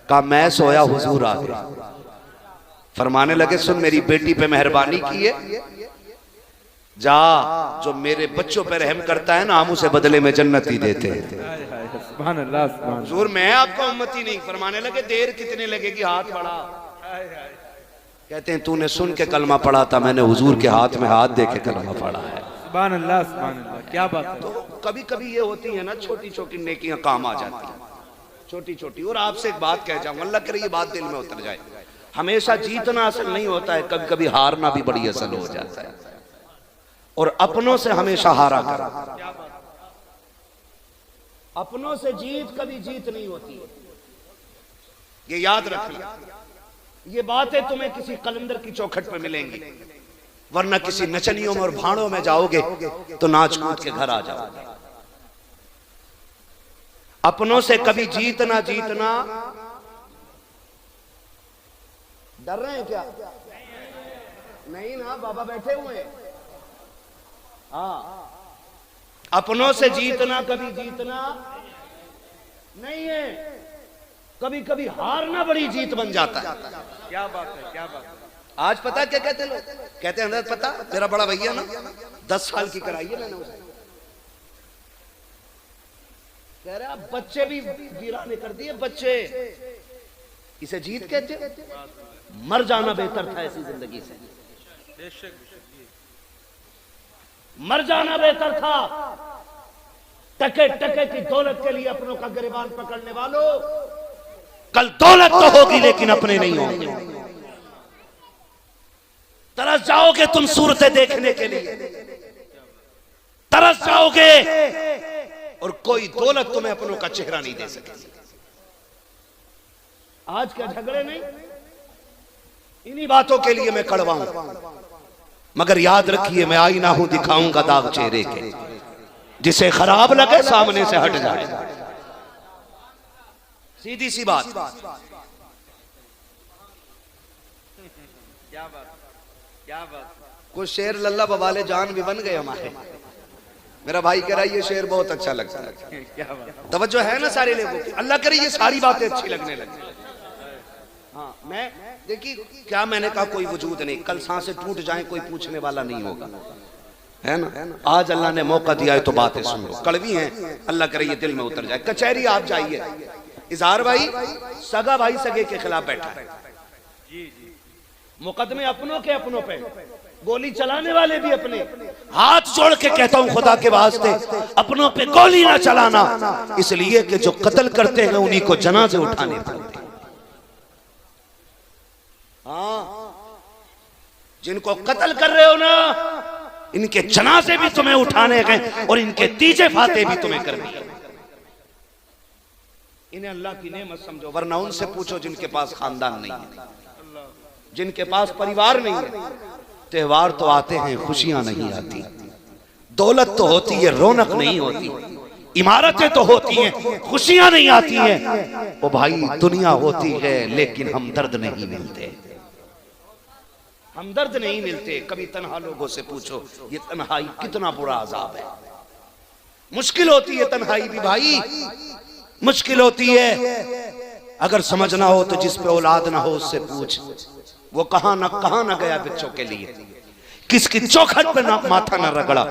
कहा मैं सोया, हुजूर आ गए। फरमाने लगे सुन मेरी बेटी पे मेहरबानी की है, जा जो मेरे बच्चों पे रहम करता है ना हम उसे बदले में जन्नत ही देते हैं। सुभान अल्लाह सुभान। हुजूर मैं आपका उम्मती नहीं। फरमाने लगे देर कितने लगेगी, हाथ बढ़ा। कहते हैं तूने सुन के कलमा पढ़ा था, मैंने हुजूर के हाथ में हाथ दे के कलमा पढ़ा है। सुभान अल्लाह सुभान अल्लाह। क्या बात है। तो कभी कभी ये होती है ना छोटी छोटी नेकियां काम आ जाती हैं, छोटी छोटी। और आपसे एक बात कह जाऊं, अल्लाह करे ये बात दिल में उतर जाए, हमेशा जीतना असल नहीं होता है, कभी कभी हारना भी बड़ी असल हो जाता है। और अपनों से हमेशा हारा कर, अपनों से जीत कभी जीत नहीं होती, ये याद रखना। ये बातें तुम्हें किसी कलंदर की चौखट पे मिलेंगी, वरना किसी नचनियों में और भाड़ों में जाओगे तो नाच कूद के घर आ जाओगे। अपनों से कभी जीतना जीतना। डर रहे हैं क्या? नहीं ना, बाबा बैठे हुए हैं। हाँ, अपनों से जीतना कभी जीतना नहीं है, कभी कभी हारना बड़ी जीत बन जाता है। क्या बात है, क्या बात है। आज पता क्या कहते लोग? कहते हैं पता तेरा बड़ा भैया ना 10 साल की कराई है मैंने उसे। कह रहे आप बच्चे भी वीराने कर दिए बच्चे, इसे जीत कहते? मर जाना बेहतर था ऐसी जिंदगी से, मर जाना बेहतर था। टके टके की दौलत के लिए अपनों का गिरबान पकड़ने वालों, कल दौलत तो होगी लेकिन अपने नहीं होंगे। तरस जाओगे तुम सूरतें देखने के लिए, तरस जाओगे, और कोई दौलत तुम्हें अपनों का चेहरा नहीं दे सकेगी। आज के झगड़े नहीं, इन्हीं बातों के लिए मैं कड़वा हूं, मगर याद रखिए मैं आईना हूं, दिखाऊंगा दाग चेहरे के, जिसे खराब लगे सामने से हट जाए। सीधी सी बात। क्या बात, क्या बात। कुछ शेर लल्ला बवाले जान भी बन गए हमारे। मेरा भाई कह रहा है ये शेर बहुत अच्छा लगता है। क्या बात। तवज्जो है ना सारे लोगों की? अल्लाह करे ये सारी बातें अच्छी लगने लगी। हाँ, मैं देखिए क्या मैंने कहा, कोई वजूद नहीं, कल सांसें टूट जाएं कोई पूछने वाला नहीं होगा, है ना। आज अल्लाह ने मौका दिया है तो बातें सुन लो, कड़वी हैं, अल्लाह करे ये दिल में उतर जाए। कचहरी आप जाइए, इजहार भाई सगा भाई सगे के खिलाफ बैठा है, मुकदमे अपनों के अपनों पे, गोली चलाने वाले भी अपने। हाथ जोड़ के कहता हूं खुदा के वास्ते अपनों पे गोली ना चलाना, इसलिए कि जो कत्ल करते हैं उन्हीं को जनाजे उठाने पड़ते हैं। हाँ, जिनको कत्ल कर रहे हो ना, इनके जनाजे भी तुम्हें उठाने हैं और इनके तीजे फाते भी तुम्हें करने हैं। इन्हें अल्लाह की नेमत समझो, वरना उनसे पूछो जिनके पास खानदान नहीं है, जिनके पास परिवार नहीं है। त्योहार तो आते हैं, खुशियां नहीं आती, दौलत तो होती है, रौनक नहीं होती, इमारतें तो होती हैं, खुशियां नहीं आती हैं। ओ भाई दुनिया होती है लेकिन हमदर्द नहीं मिलते, हमदर्द नहीं मिलते। कभी तन्हा लोगों से पूछो ये तन्हाई कितना बुरा अजाब है। मुश्किल होती है तन्हाई भी भाई, मुश्किल होती है। अगर समझना हो तो जिस पे औलाद ना हो उससे पूछ, वो कहां ना गया बच्चों के लिए, किसकी चौखट पे ना माथा ना रगड़ा,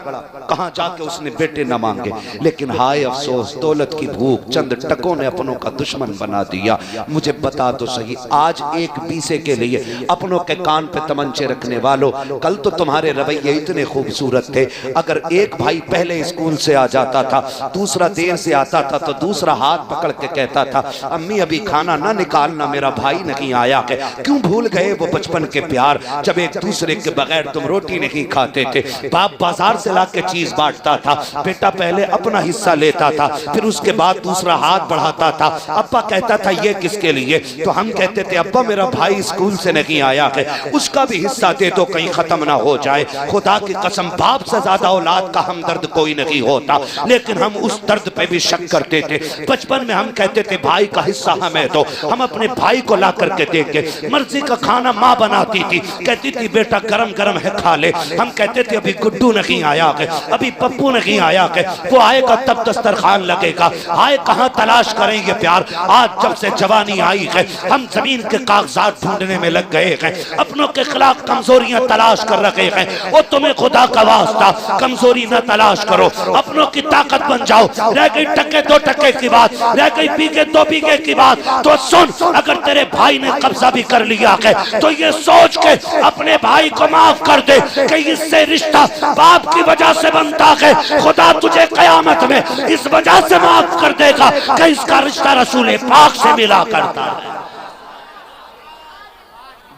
कहां जाके उसने बेटे ना मांगे। लेकिन हाय अफसोस, दौलत की भूख चंद टकों ने अपनों का दुश्मन बना दिया। मुझे बता तो सही, आज एक पीसे के लिए अपनों के कान पे तमंचे रखने वालों, कल तो तुम्हारे रवैये इतने खूबसूरत थे। अगर एक भाई पहले स्कूल से आ जाता था, दूसरा देर से आता था, तो दूसरा हाथ पकड़ के कहता था अम्मी अभी खाना ना निकालना, मेरा भाई नहीं आया है। क्यों भूल गए वो बचपन के प्यार, जब एक दूसरे के बगैर तुम रोटी नहीं खाते थे। बाप बाजार से लाके चीज बांटता था, बेटा पहले अपना हिस्सा लेता था, फिर उसके बाद दूसरा हाथ बढ़ाता था। अब्बा कहता था ये किसके लिए, तो हम कहते थे अब्बा मेरा भाई स्कूल से नहीं आया है, उसका भी हिस्सा दे दो कहीं खत्म ना हो जाए। खुदा की कसम बाप से ज्यादा औलाद का हमदर्द कोई नहीं होता, लेकिन हम उस दर्द पे भी शक करते थे। बचपन में हम कहते थे भाई का हिस्सा हमें दो, हम अपने भाई को ला करके देंगे। मर्जी का खाना माँ बनाती थी, कहती थी बेटा गरम गरम है खा ले। हम कहते थे अभी गुड्डू नहीं आया है, अभी पप्पू नहीं आया है, वो आएगा तब दस्तरखान लगेगा। आए कहां तलाश करेंगे प्यार। आज जब से जवानी आई है हम जमीन के कागजात ढूंढने में लग गए हैं, अपनों के खिलाफ कमजोरियां तलाश कर रखे हैं। वो तुम्हें खुदा का वास्ता कमजोरी न तलाश करो, अपनों की ताकत बन जाओ। रह गई टके दो टके की बात, रह गई बीघे दो बीघे की बात, तो सुन अगर तेरे भाई ने कब्जा भी कर लिया है तो ये सोच के अपने भाई को माफ कर दे कि इससे रिश्ता बाप की वजह से बनता है। खुदा तुझे कयामत में इस वजह से माफ कर देगा कि इसका रिश्ता रसूल पाक से मिला करता है।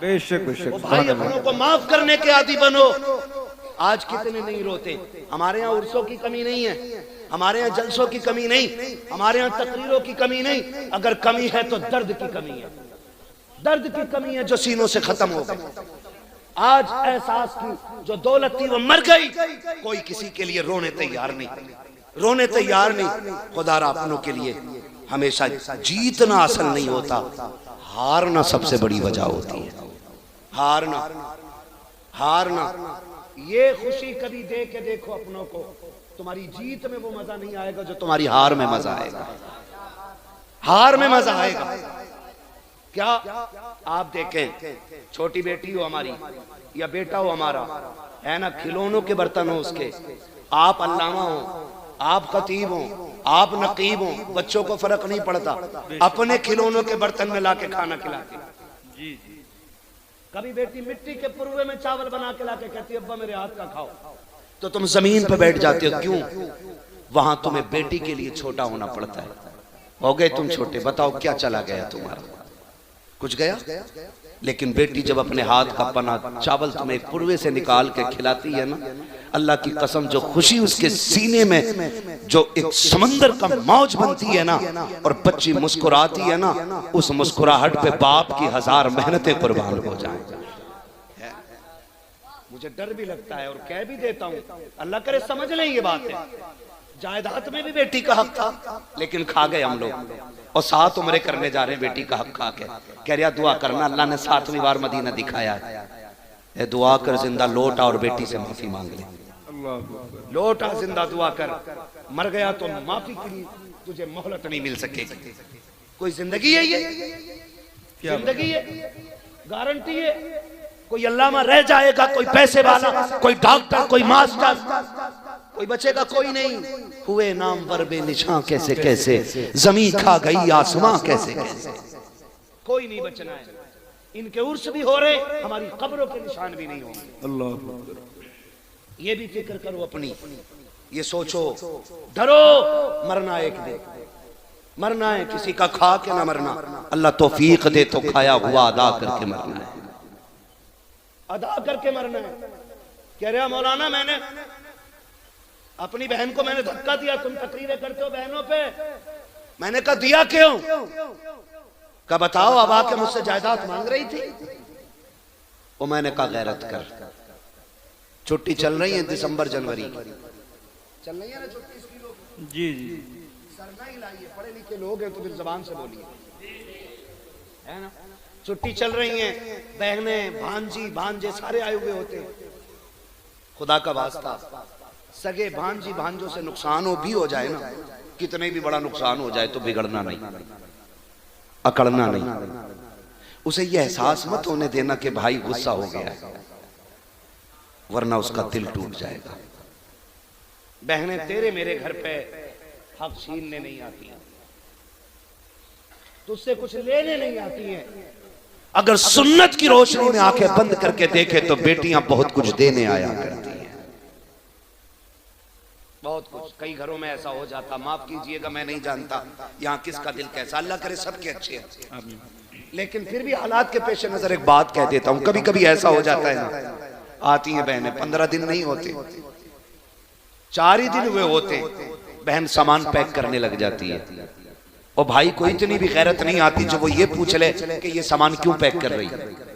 बेशक बेशक। भाई अपनों को माफ करने के आदी बनो। आज कितने नहीं रोते। हमारे यहाँ उर्सों की कमी नहीं है, हमारे यहाँ जलसों की कमी नहीं, हमारे यहाँ तकरीरों की कमी नहीं। अगर कमी है तो दर्द की कमी है, दर्द की कमी है जो सीनों से खत्म हो गई। आज एहसास की जो दौलत थी वो मर गई, कोई किसी के लिए रोने तैयार नहीं, रोने तैयार नहीं। खुदारा अपनों के लिए हमेशा जीतना असल नहीं होता, हारना सबसे बड़ी वजह होती है। हारना, हारना। ये खुशी कभी दे के देखो अपनों को, तुम्हारी जीत में वो मजा नहीं आएगा जो तुम्हारी हार में मजा आएगा। हार में मजा आएगा। क्या आप देखें, छोटी बेटी हो हमारी या बेटा हो हमारा, है ना, खिलौनों के बर्तन हो उसके, आप अल्लामा हो, आप खतीब हो, आप नकीब हो, बच्चों को फर्क नहीं पड़ता, अपने खिलौनों के बर्तन में लाके खाना खिलाते। जी जी। कभी बेटी मिट्टी के पुरवे में चावल बना के लाके कहती है अब्बा मेरे हाथ का खाओ, तो तुम जमीन पे बैठ जाते हो। क्यों? वहां तुम्हें बेटी के लिए छोटा होना पड़ता है। हो गए तुम छोटे, बताओ क्या चला गया तुम्हारा। कुछ गया। लेकिन बेटी जब अपने हाथ का पना चावल तुम्हें एक पुरवे से निकाल के खिलाती है ना, अल्लाह की कसम जो खुशी उसके सीने में जो एक समंदर का मौज बनती है ना, और बच्ची मुस्कुराती है ना, उस मुस्कुराहट पे बाप की 1000 मेहनतें कुर्बान हो जाएं। मुझे डर भी लगता है और कह भी देता हूँ, अल्लाह करे समझ लें ये बात है। जायदाद में भी बेटी का हक था, लेकिन खा गए हम लोग, और 7 उम्रें करने जा रहे हैं बेटी का हक खा के। कह रहा दुआ करना, अल्लाह ने 7वीं बार मदीना दिखाया है, दुआ कर जिंदा लौट आ और बेटी से माफी मांग ले। लौट आ जिंदा, दुआ कर, मर गया तो माफी के लिए तुझे मोहलत नहीं मिल सकेगी। कोई जिंदगी है ये? जिंदगी है? गारंटी है? कोई अल्लाह में रह जाएगा, कोई पैसे वाला, कोई डॉक्टर, कोई मास्टर, कोई बचेगा? कोई नहीं। हुए नाम पर बेनिशां कैसे कैसे, जमी खा गई आसमां कैसे कैसे, कोई नहीं बचना है। इनके उर्स भी हो रहे, हमारी कब्रों के निशान भी नहीं होंगे। अल्लाह, ये भी फिक्र करो अपनी, ये सोचो, डरो, मरना एक दिन, मरना है, किसी का खा के ना मरना। अल्लाह तौफीक दे तो खाया हुआ अदा करके मरना है, अदा करके मरना है। कह रहा मौलाना मैंने अपनी बहन को मैंने धक्का दिया, तुम तकरीरें करते हो बहनों पे। मैंने कहा दिया क्यों? कहा बताओ, अब आके मुझसे जायदाद मांग रही थी। वो मैंने कहा गैरत कर, छुट्टी चल रही है दिसंबर जनवरी चल रही है ना छुट्टी इसकी लोग जी सरना ही लाइए, पढ़े लिखे लोग हैं तो फिर जबान से बोलिए, है ना। छुट्टी चल रही है, बहने भांजी भांजे सारे आए हुए होते हैं। खुदा का वास्ता, सगे भांजी भांजों से नुकसान हो भी हो जाए ना, कितने भी बड़ा नुकसान हो जाए तो बिगड़ना नहीं, अकड़ना नहीं। उसे यह एहसास मत होने देना कि भाई गुस्सा हो गया है, वरना उसका दिल टूट जाएगा। बहनें तेरे मेरे घर पे हक छीनने नहीं आती हैं, तुझसे कुछ लेने नहीं आती हैं। अगर सुन्नत की रोशनी में आंखें बंद करके देखे तो बेटियां बहुत कुछ देने आया करती हैं, बहुत कुछ। कई घरों में ऐसा हो जाता, माफ कीजिएगा मैं नहीं जानता यहाँ किसका दिल कैसा, अल्लाह करे सबके अच्छे हैं, लेकिन फिर भी हालात के पेश नजर एक बात कह देता हूँ। कभी कभी ऐसा हो जाता है ना, आती हैं बहनें, 15 दिन नहीं होते, 4 ही दिन हुए होते, बहन सामान पैक करने लग जाती है, और भाई को इतनी भी गैरत नहीं आती जो वो ये पूछ ले कि ये सामान क्यों पैक कर रही है।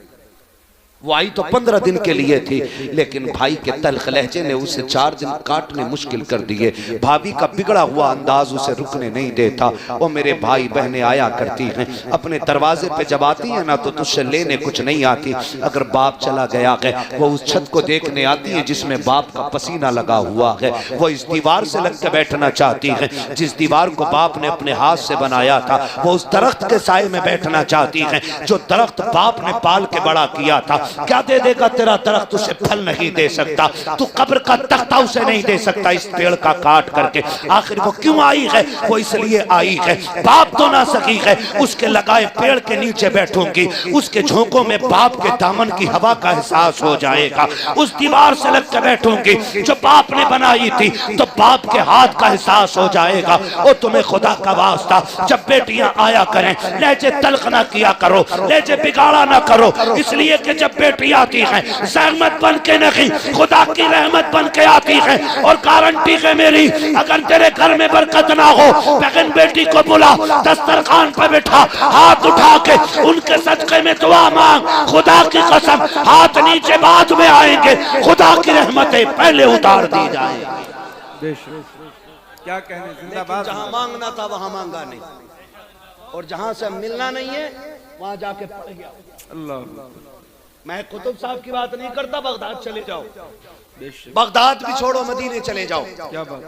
वो आई तो 15 दिन के लिए थी, लेकिन भाई के तल्ख लहजे ने उसे 4 दिन काटने मुश्किल कर दिए। भाभी का बिगड़ा हुआ अंदाज उसे रुकने नहीं देता। और मेरे भाई बहनें आया करती हैं, अपने दरवाजे पे जब आती है ना तो तुझसे लेने कुछ नहीं आती। अगर बाप चला गया है, वो उस छत को देखने आती है जिसमें बाप का पसीना लगा हुआ है। वो इस दीवार से लग के बैठना चाहती है जिस दीवार को बाप ने अपने हाथ से बनाया था। वो उस दरख्त के साए में बैठना चाहती है जो दरख्त बाप ने पाल के बड़ा किया था। क्या दे देगा तेरा दरख्त? उसे फल नहीं दे सकता। तू कब्र का तख्ता उसे नहीं दे सकता इस पेड़ का काट करके। आखिर वो क्यों आई है? वो इसलिए आई है, बाप तो ना सकी है, उसके लगाए पेड़ के नीचे बैठूंगी, उसके झोंकों में बाप के दामन की हवा का एहसास हो जाएगा। उस दीवार से लग के बैठूंगी जो बाप ने बनाई थी, तो बाप के हाथ का एहसास हो जाएगा। और तुम्हें खुदा का वास्ता, जब बेटियां आया करें लहजे तल्ख ना किया करो, लहजे बिगाड़ा ना करो, इसलिए कि जब बेटी आती है सहमत बन के नहीं, खुदा की रहमत बन के आती है। और गारंटी है मेरी, अगर तेरे घर में बरकत ना हो, बहन बेटी को बुला, दस्तरखान पर बैठा, हाथ उठा के उनके सदके में दुआ मांग। खुदा की कसम, हाथ नीचे बाद में आएंगे, खुदा की रहमतें पहले उतार दी जाएंगी। क्या कहने, जिंदाबाद। जहां मांगना था वहां मांगा नहीं, और जहां से मिलना नहीं है वहां जाके पड़ गया। अल्लाह, मैं कुतुब साहब की बात नहीं करता, बगदाद चले जाओ, बगदाद भी छोड़ो, मदीने चले जाओ। क्या बात,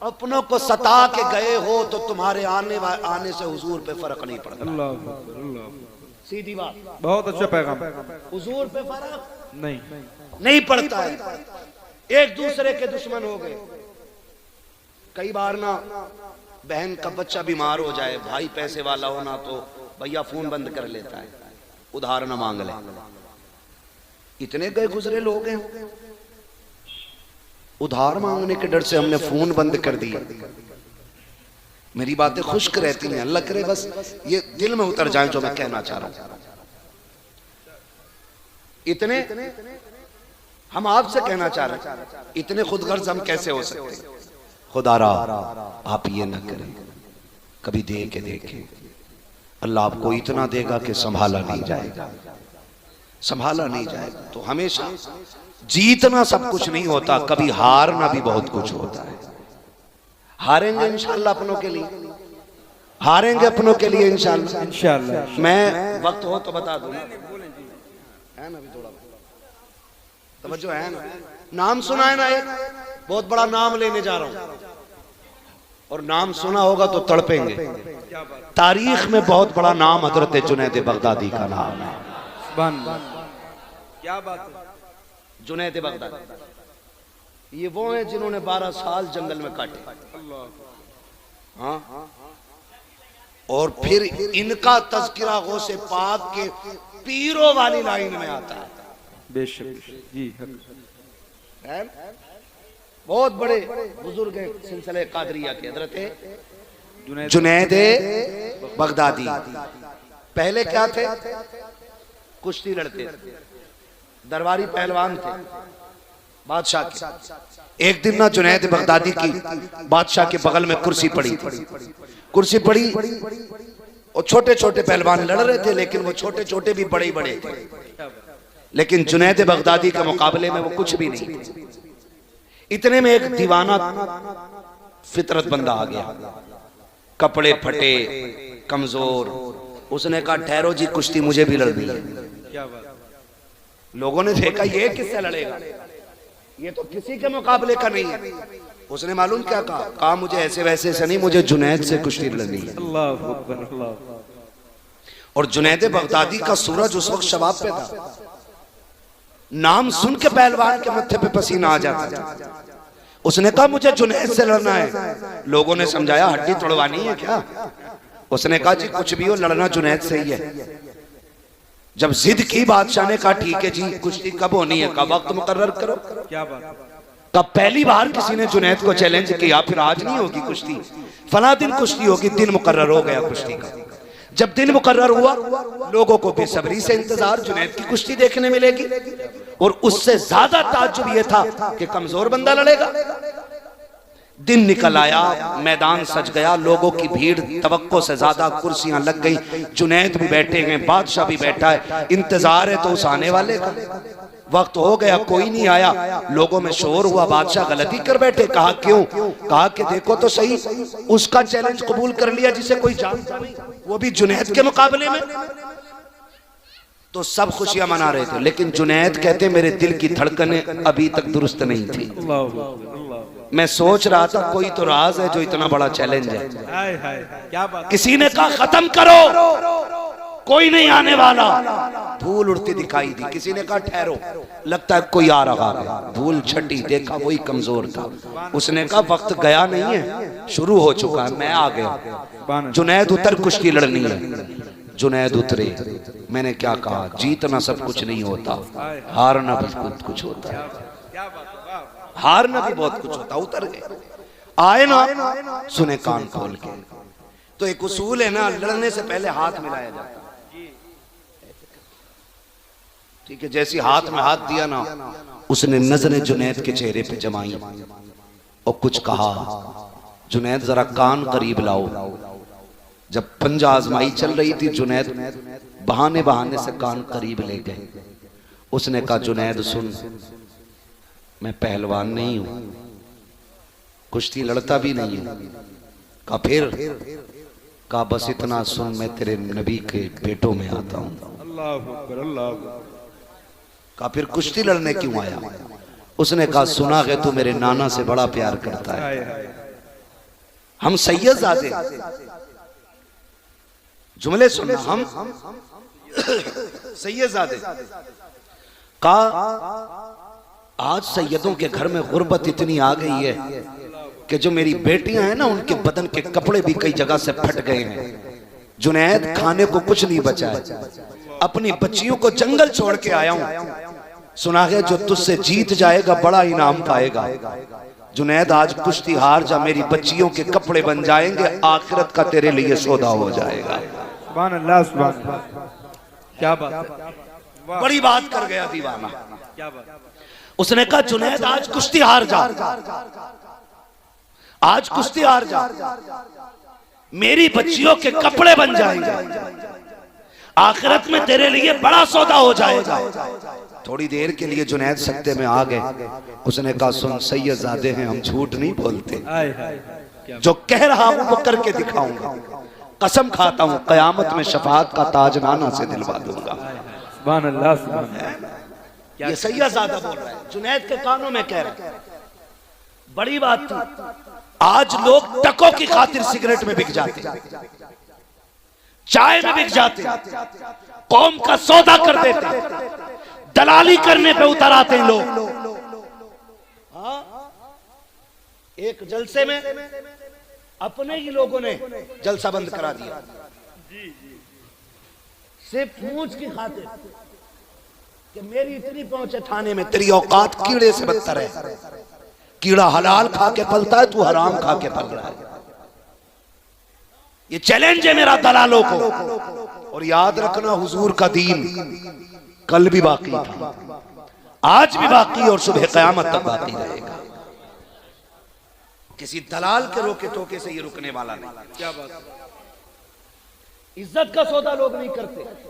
अपनों को सता के गए हो तो तुम्हारे आने से हुजूर पे फर्क नहीं पड़ता। अल्लाह, सीधी बात, बहुत अच्छा पैगाम। हुजूर पे फर्क नहीं पड़ता है। एक दूसरे के दुश्मन हो गए। कई बार ना बहन का बच्चा बीमार हो जाए, भाई पैसे वाला हो ना तो भैया फोन बंद कर लेता है, उधार न मांग ले। इतने गए गुजरे लोग हैं, उधार मांगने के डर से हमने फोन बंद कर दिया। मेरी बातें खुश्क रहती हैं, अल्लाह करे बस ये दिल में उतर जाए जो मैं कहना चाह रहा हूं। इतने हम आपसे कहना चाह रहे हैं, इतने खुदगर्ज हम कैसे हो सकते हैं? खुदारा आप ये ना करें, कभी दे के देखें, अल्लाह आपको इतना देगा कि संभाला नहीं जाएगा, संभाला नहीं जाएगा। तो हमेशा जीतना सब कुछ नहीं होता, कभी हारना भी बहुत कुछ होता है। हारेंगे इंशाअल्लाह अपनों के लिए, हारेंगे अपनों के लिए इंशाअल्लाह। इंशाअल्लाह मैं वक्त हो तो बता दूं, है ना, अभी थोड़ा तवज्जो है ना। नाम सुना है ना, एक बहुत बड़ा नाम लेने जा रहा हूं, और नाम सुना होगा तो तड़पेंगे। तारीख में बहुत बड़ा नाम हजरत जुनैद बगदादी का नाम है। क्या बात है? जुनैद बगदादी ये वो हैं जिन्होंने 12 साल जंगल में काटे। हाँ, और फिर इनका तज़किरा गौसे पाक के पीरों वाली लाइन में आता है। बेशक जी, है? बहुत बड़े बुजुर्ग हैं सिलसिले कादरिया के, हजरत जुनैद बगदादी। पहले क्या थे? कुश्ती लड़ते थे, दरबारी पहलवान थे बादशाह के। एक दिन ना जुनैद बगदादी की बादशाह के बगल में कुर्सी पड़ी थी, कुर्सी पड़ी और छोटे छोटे पहलवान लड़ रहे थे, लेकिन वो छोटे छोटे भी बड़े बड़े थे, लेकिन जुनैद बगदादी के मुकाबले में वो कुछ भी नहीं थे। इतने में एक दीवाना फितरत बंदा आ गया, कपड़े फटे, कमजोर। उसने कहा ठहरो जी, कुश्ती मुझे भी लड़नी है। क्या बात? लोगों ने देखा ये किससे लड़ेगा, ये तो किसी के मुकाबले का नहीं है। उसने मालूम क्या कहा? कहा मुझे ऐसे वैसे से नहीं, मुझे जुनैद से कुश्ती लड़नी है। अल्लाह अकबर, अल्लाह। और जुनैद बगदादी का सूरज उस वक्त शबाब पे था, नाम सुन के पहलवान के मत्थे पे पसीना आ जाता था। उसने कहा मुझे जुनैद से लड़ना है। लोगों ने समझाया हड्डी तोड़वानी है क्या? उसने कहा जी कुछ भी हो, लड़ना जुनैद से ही है। जब जिद की बादशाह ने कहा ठीक है जी, कुश्ती कब होनी है? का वक्त मुकर्रर करो। क्या बात? तब पहली बार किसी ने जुनैद को चैलेंज किया, फिर आज नहीं होगी कुश्ती, फला दिन कुश्ती होगी। दिन मुकर्रर हो गया कुश्ती का। जब दिन मुकर्रर हुआ, लोगों को बेसब्री से इंतजार, जुनैद की कुश्ती देखने मिलेगी। और उससे ज्यादा ताज्जुब यह था कि कमजोर बंदा लड़ेगा। दिन निकल आया, मैदान सज गया, लोगों की भीड़ तवक्को से ज्यादा, कुर्सियां लग गई, जुनैद भी बैठे हैं, बादशाह भी बैठा है, इंतजार है तो उस आने वाले का। वक्त हो गया, कोई नहीं आया, लोगों में शोर हुआ, बादशाह गलती कर बैठे। कहा क्यों? कहा कि देखो तो सही, उसका चैलेंज कबूल कर लिया जिसे कोई जानता नहीं, वो भी जुनैद के मुकाबले में। तो सब खुशियां मना रहे थे, लेकिन जुनैद कहते मेरे दिल की धड़कनें अभी तक दुरुस्त नहीं थी। मैं सोच रहा था कोई तो राज है जो इतना बड़ा चैलेंज है। हाय हाय, क्या बात? किसी ने कहा खत्म करो, कोई नहीं आने वाला। धूल उड़ती दिखाई दी। किसी ने कहा ठहरो, लगता है कोई आ रहा है। धूल छटी, देखा वही कमजोर था। उसने कहा वक्त गया नहीं है, शुरू हो चुका है, मैं आ गया। जुनैद उतर, कुश्ती लड़नी है। जुनैद उतरे। मैंने क्या कहा? जीतना सब कुछ नहीं होता, हारना भी बहुत कुछ होता है। हारना भी बहुत कुछ होता। उतर गए, आए ना, सुने कान खोल के। तो एक उसूल है ना, लड़ने से पहले हाथ मिलाया जाता है। ठीक है, जैसी हाथ में हाथ दिया ना, उसने नजरें जुनैद के चेहरे पे जमाई और कुछ कहा, जुनैद जरा कान करीब लाओ। जब पंजा आजमाई चल रही थी, जुनैद बहाने बहाने से कान करीब ले गए। उसने कहा जुनैद सुन, मैं पहलवान नहीं हूं, कुश्ती लड़ता भी नहीं हूं। कहा फिर? कहा बस इतना सुन, मैं तेरे नबी के बेटों में आता हूं। अल्लाह अकबर, अल्लाह। कहा फिर कुश्ती लड़ने क्यों आया? उसने कहा सुना है तू मेरे नाना से बड़ा प्यार करता है, हम सैयदजादे। जुमले सुनना, हम सैयदजादे। कहा आज सैयदों के घर में गुर्बत इतनी आ गई है कि जो मेरी बेटियां हैं ना, उनके बदन के कपड़े भी कई जगह से फट गए हैं। जुनैद खाने को कुछ नहीं बचा है, अपनी बच्चियों को जंगल छोड़ के आया हूं। सुना है जो तुझसे जीत जाएगा बड़ा इनाम पाएगा। जुनैद आज कुश्ती हार जा, मेरी बच्चियों के कपड़े बन जाएंगे, आखिरत का तेरे लिए सौदा हो जाएगा। सुभान अल्लाह, सुभान अल्लाह। क्या बात है? बड़ी बात कर गया दीवाना। क्या बात। उसने कहा जुनैद आज कुश्ती हार जा, आज कुश्ती हार जा, मेरी बच्चियों के कपड़े बन जाएंगे, आखिरत में तेरे लिए बड़ा सौदा हो जाएगा। थोड़ी देर के लिए जुनैद सत्ते में आ गए। उसने कहा सुन सैयदजादे हैं, हम झूठ नहीं बोलते, जो कह रहा हूं वो करके दिखाऊंगा, कसम खाता हूं कयामत में शफाअत का ताज नाना से दिलवा दूंगा। सुभान अल्लाह, सुभान अल्लाह। ये सैयदजादा बोल रहा है, जुनैद के कानों में कह रहा है। बड़ी बात थी। आज लोग टकों की खातिर सिगरेट में बिक जाते, चाय में बिक जाते, कौम का सौदा कर देते, दलाली करने पे उतर आते हैं लोग। एक जलसे में अपने ही लोगों ने जलसा बंद करा दिया, सिर्फ पूंछ की खातिर कि मेरी इतनी पहुंच है थाने में, तेरी औकात कीड़े से बदतर है। कीड़ा हलाल खा के पलता है, तू हराम खा के पल रहा है। ये चैलेंज है मेरा दलालों को। और याद रखना हुजूर का दीन कल भी बाकी था, आज भी बाकी और सुबह कयामत तक बाकी रहेगा। किसी दलाल के रोके टोके से ये रुकने वाला नहीं। क्या बात। इज्जत का सौदा लोग नहीं करते।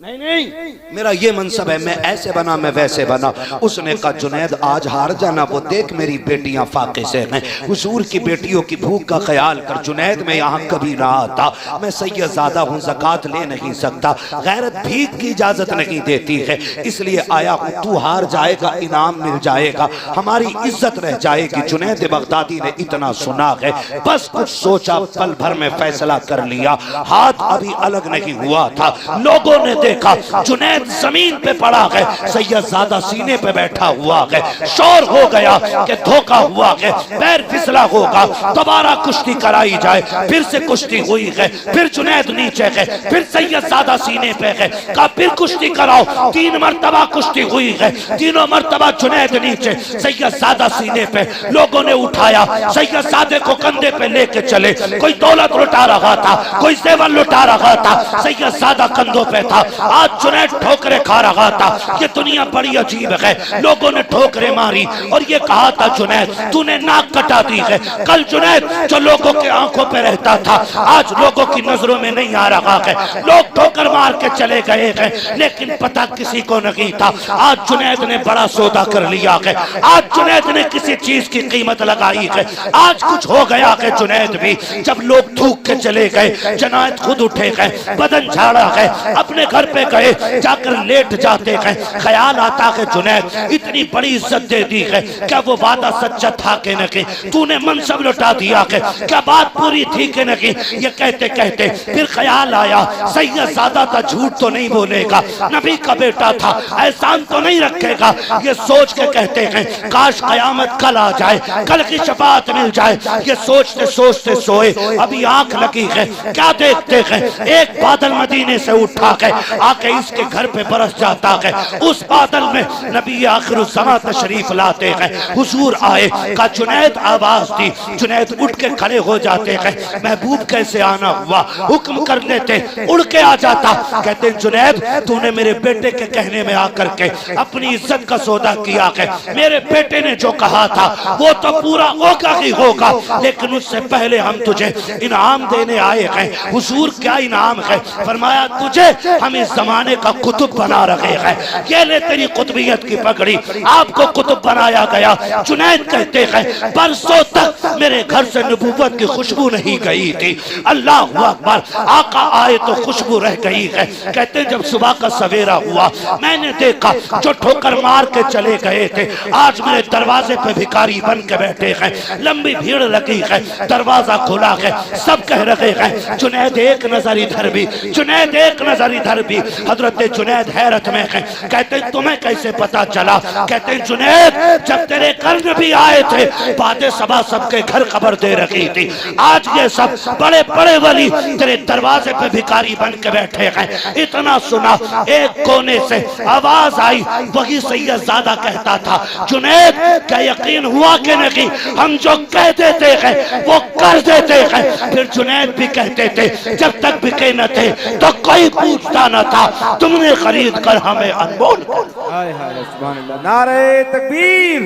नहीं नहीं, मेरा ये मनसब है, मैं ऐसे बना मैं वैसे बना। उसने कहा जुनैद आज हार जाना, वो देख मेरी बेटियां फाके से हैं, हुजूर की बेटियों की भूख का ख्याल कर। जुनैद मैं यहाँ कभी ना आता, मैं सैयदजादा हूँ, ज़कात ले नहीं सकता, गैरत भीख की इजाजत नहीं देती है, इसलिए आया हूँ। तू हार जाएगा, इनाम मिल जाएगा, हमारी इज्जत रह जाएगी। जुनैद बगदादी ने इतना सुना है, बस कुछ सोचा, पल भर में फैसला कर लिया। हाथ अभी अलग नहीं हुआ था, लोगों ने देखा जुनैद जमीन पे पड़ा है, सैयदजादा सीने पे बैठा हुआ है। शोर हो गया कि धोखा हुआ है, पैर फिसला होगा, दोबारा कुश्ती कराई जाए। फिर से कुश्ती हुई है, फिर जुनैद नीचे है, फिर सैयदजादा सीने पे है। कहा फिर कुश्ती कराओ। 3 मरतबा कुश्ती हुई है, तीनों मरतबा जुनैद नीचे, सैयदजादा सीने पे। लोगों ने उठाया, सैयदजादे को कंधे पे लेके चले। कोई दौलत लुटा रहा था, कोई सेवन लुटा रहा था, सैयदजादा कंधों पे था। आज जुनैद ठोकरे खा रहा था। ये दुनिया बड़ी अजीब है। लोगों ने ठोकरे मारी और ये कहा था जुनैद तूने नाक कटा दी है। कल जुनैद जो लोगों के आंखों पे रहता था, आज लोगों की नजरों में नहीं आ रहा है। लोग ठोकर मार के चले गए हैं, लेकिन पता किसी को नहीं था। आज जुनैद ने बड़ा सौदा कर लिया है। आज जुनैद ने किसी चीज की कीमत लगाई है। आज कुछ हो गया है जुनैद भी। जब लोग थूक के चले गए, जुनैद खुद उठे गए, बदन झाड़ा है, अपने घर पे गए, जाकर लेट जाते हैं। ख्याल आता है जुनैद इतनी बड़ी इज्जत दे दी है, क्या वो वादा सच्चा था कि नहीं? तूने मनसब लुटा दिया है, क्या बात पूरी थी कि नहीं? ये कहते कहते फिर ख्याल आया सैयदजादा था, झूठ तो नहीं बोलेगा, नबी का बेटा था, एहसान तो नहीं रखेगा। ये सोच के कहते हैं काश कयामत कल आ जाए, कल की शफाअत मिल जाए। ये सोचते सोचते सोए, अभी आंख लगी है, क्या देखते हैं एक बादल मदीने से उठा है, आके इसके घर पे बरस जाता है। उस बादल में नबी आखिरुज़्ज़मां तशरीफ लाते हैं। हुजूर आए, का जुनैद आवाज दी। जुनैद उठ के खड़े हो जाते हैं। महबूब कैसे आना हुआ? हुक्म कर देते, उड़ के आ जाता। कहते जुनैद तूने मेरे बेटे के कहने में आकर के अपनी इज्जत का सौदा किया है। मेरे बेटे ने जो कहा था वो तो पूरा होगा ही होगा, लेकिन उससे पहले हम तुझे इनाम देने आए हैं। हुजूर क्या इनाम है? फरमाया तुझे हम इस जमाने का कुतुब बना रहे हैं। ये ले तेरी कुतुबियत की पगड़ी, आपको कुतुब बनाया गया। जुनैद कहते हैं बरसों तक मेरे घर से नबूवत की खुशबू नहीं गई थी। अल्लाह अकबर, आका आए तो खुशबू रह गई है। कहते जब सुबह का सवेरा हुआ, मैंने देखा जो ठोकर मार के चले गए थे आज मेरे दरवाजे पे भिखारी बन के बैठे हैं। लंबी भीड़ लगी है, दरवाजा खुला है, सब कह रहे हैं जुनैद एक नजर इधर भी, जुनैद एक नजर इधर भी। हजरत जुनैद हैरत में है, कहते तुम्हें कैसे पता चला? कहते जुनैद जब तेरे घर नबी आए थे, बादे सबा सबके घर खबर दे रखी थी। आज ये सब बड़े बड़े वली तेरे दरवाजे पे भिखारी बन के बैठे हैं। इतना सुना, एक कोने से आवाज आई, वही सैयदजादा कहता था जुनैद क्या यकीन हुआ कि नहीं? हम जो कह देते हैं वो कर देते हैं। फिर जुनैद भी कहते थे जब तक बिके न थे तो कोई पूछता जाना था, तुमने खरीद कर हमें अनमोल कर। हाय हाय सुभान अल्लाह। नारे तकबीर,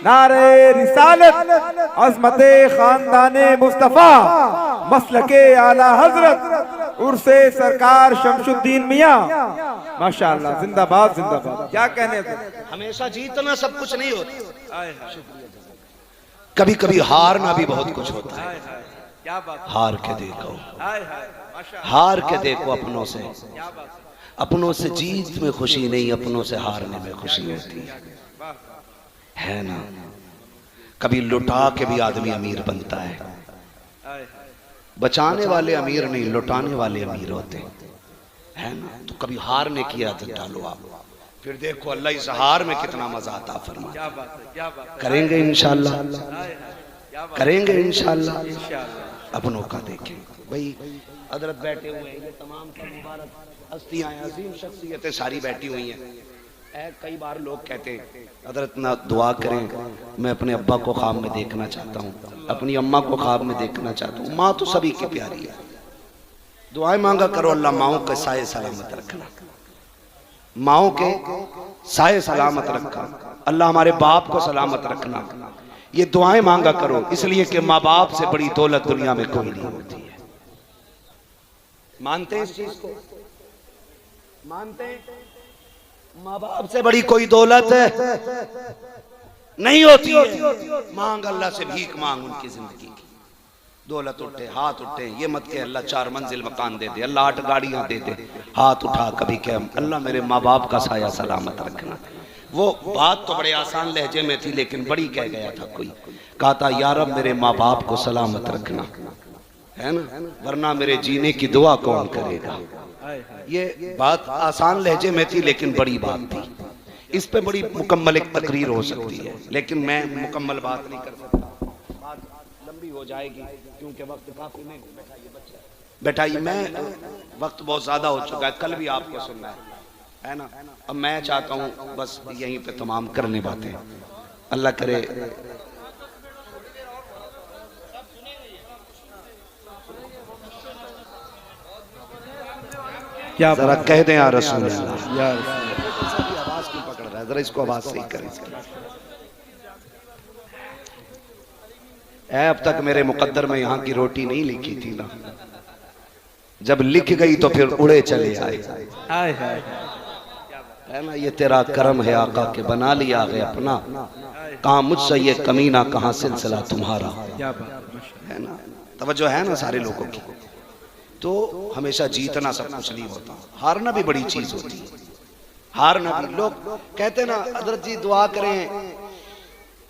नारे रिसालत, अज़मते खानदाने मुस्तफा, मसलके आला हजरत, उर्से सरकार शमशुद्दीन मियां, माशाअल्लाह, जिंदाबाद जिंदाबाद। क्या कहने थे? हमेशा जीतना सब कुछ नहीं होता, कभी कभी हारना भी बहुत कुछ होता है। क्या बात, हार के देखो, हाय हाय माशाअल्लाह, हार के देखो अपनों से। अपनों से जीत में खुशी नहीं, अपनों से हारने में खुशी होती है ना। कभी लुटा के भी आदमी अमीर बनता है। बचाने वाले अमीर नहीं, लुटाने वाले अमीर होते है ना। तो कभी हारने की आदत डालो आप, फिर देखो अल्लाह इस हार में कितना मजा आता फरमाए। क्या बात है, क्या बात, करेंगे इंशाल्लाह, करेंगे इंशाल्लाह। इंशाअल्लाह। अपनों का देखें भाई, हजरत बैठे हुए हैं, ये तमाम मुबारक हस्तियां हैं, अजीम शख्सियतें सारी बैठी हुई हैं। कई बार लोग कहते हैं हजरत ना दुआ करें, मैं अपने अब्बा को ख्वाब में देखना चाहता हूँ, अपनी अम्मा को ख्वाब में देखना चाहता हूँ। माँ तो सभी की प्यारी है, दुआएं मांगा करो, अल्लाह माओं के साए सलामत रखना, माओं के साए सलामत रखना, अल्लाह हमारे बाप को सलामत रखना, ये दुआएं मांगा करो। इसलिए कि माँ बाप से बड़ी दौलत दुनिया में कोई नहीं होती है। मानते हैं इस चीज को? मानते हैं? माँ बाप से बड़ी कोई दौलत नहीं होती है। मांग अल्लाह से, भीख मांग उनकी जिंदगी की। दौलत उठे, हाथ उठे, ये मत के अल्लाह 4 मंजिल मकान दे दे, अल्लाह 8 गाड़ियां दे दे, हाथ उठा कभी कह अल्लाह मेरे माँ बाप का साया सलामत रखना। वो बात तो बड़े आसान लहजे में थी, लेकिन बड़ी कह गया था कोई, कहा था या रब मेरे माँ बाप को सलामत रखना, है ना, वरना मेरे जीने की दुआ कौन करेगा। ये बात आसान लहजे में थी, लेकिन बड़ी बात थी। इस पे बड़ी मुकम्मल एक तकरीर हो सकती है, लेकिन मैं मुकम्मल बात नहीं कर सकता, बात लंबी हो जाएगी क्योंकि वक्त काफी नहीं। बैठाइए, मैं वक्त बहुत ज्यादा हो चुका है, कल भी आपको सुनना है ना। अब मैं चाहता हूँ बस यहीं पे तमाम करने बातें, अल्लाह करे। क्या जरा कह दें या रसूल अल्लाह। यार, आवाज क्यों पकड़ रहा है, जरा इसको आवाज सही करें। अब तक मेरे मुकद्दर में यहाँ की रोटी नहीं लिखी थी ना, जब लिख गई तो फिर उड़े चले आए, हाय हाय, है ना। ये तेरा करम है आका के बना लिया है अपना, कहाँ मुझसे ये कमीना, कहाँ सिलसिला तुम्हारा, क्या बात, है ना। तवज्जो है ना सारे लोगों की। तो हमेशा जीतना सब कुछ नहीं होता, हारना भी बड़ी चीज होती है। हारना भी, लोग कहते ना हजरत जी दुआ करें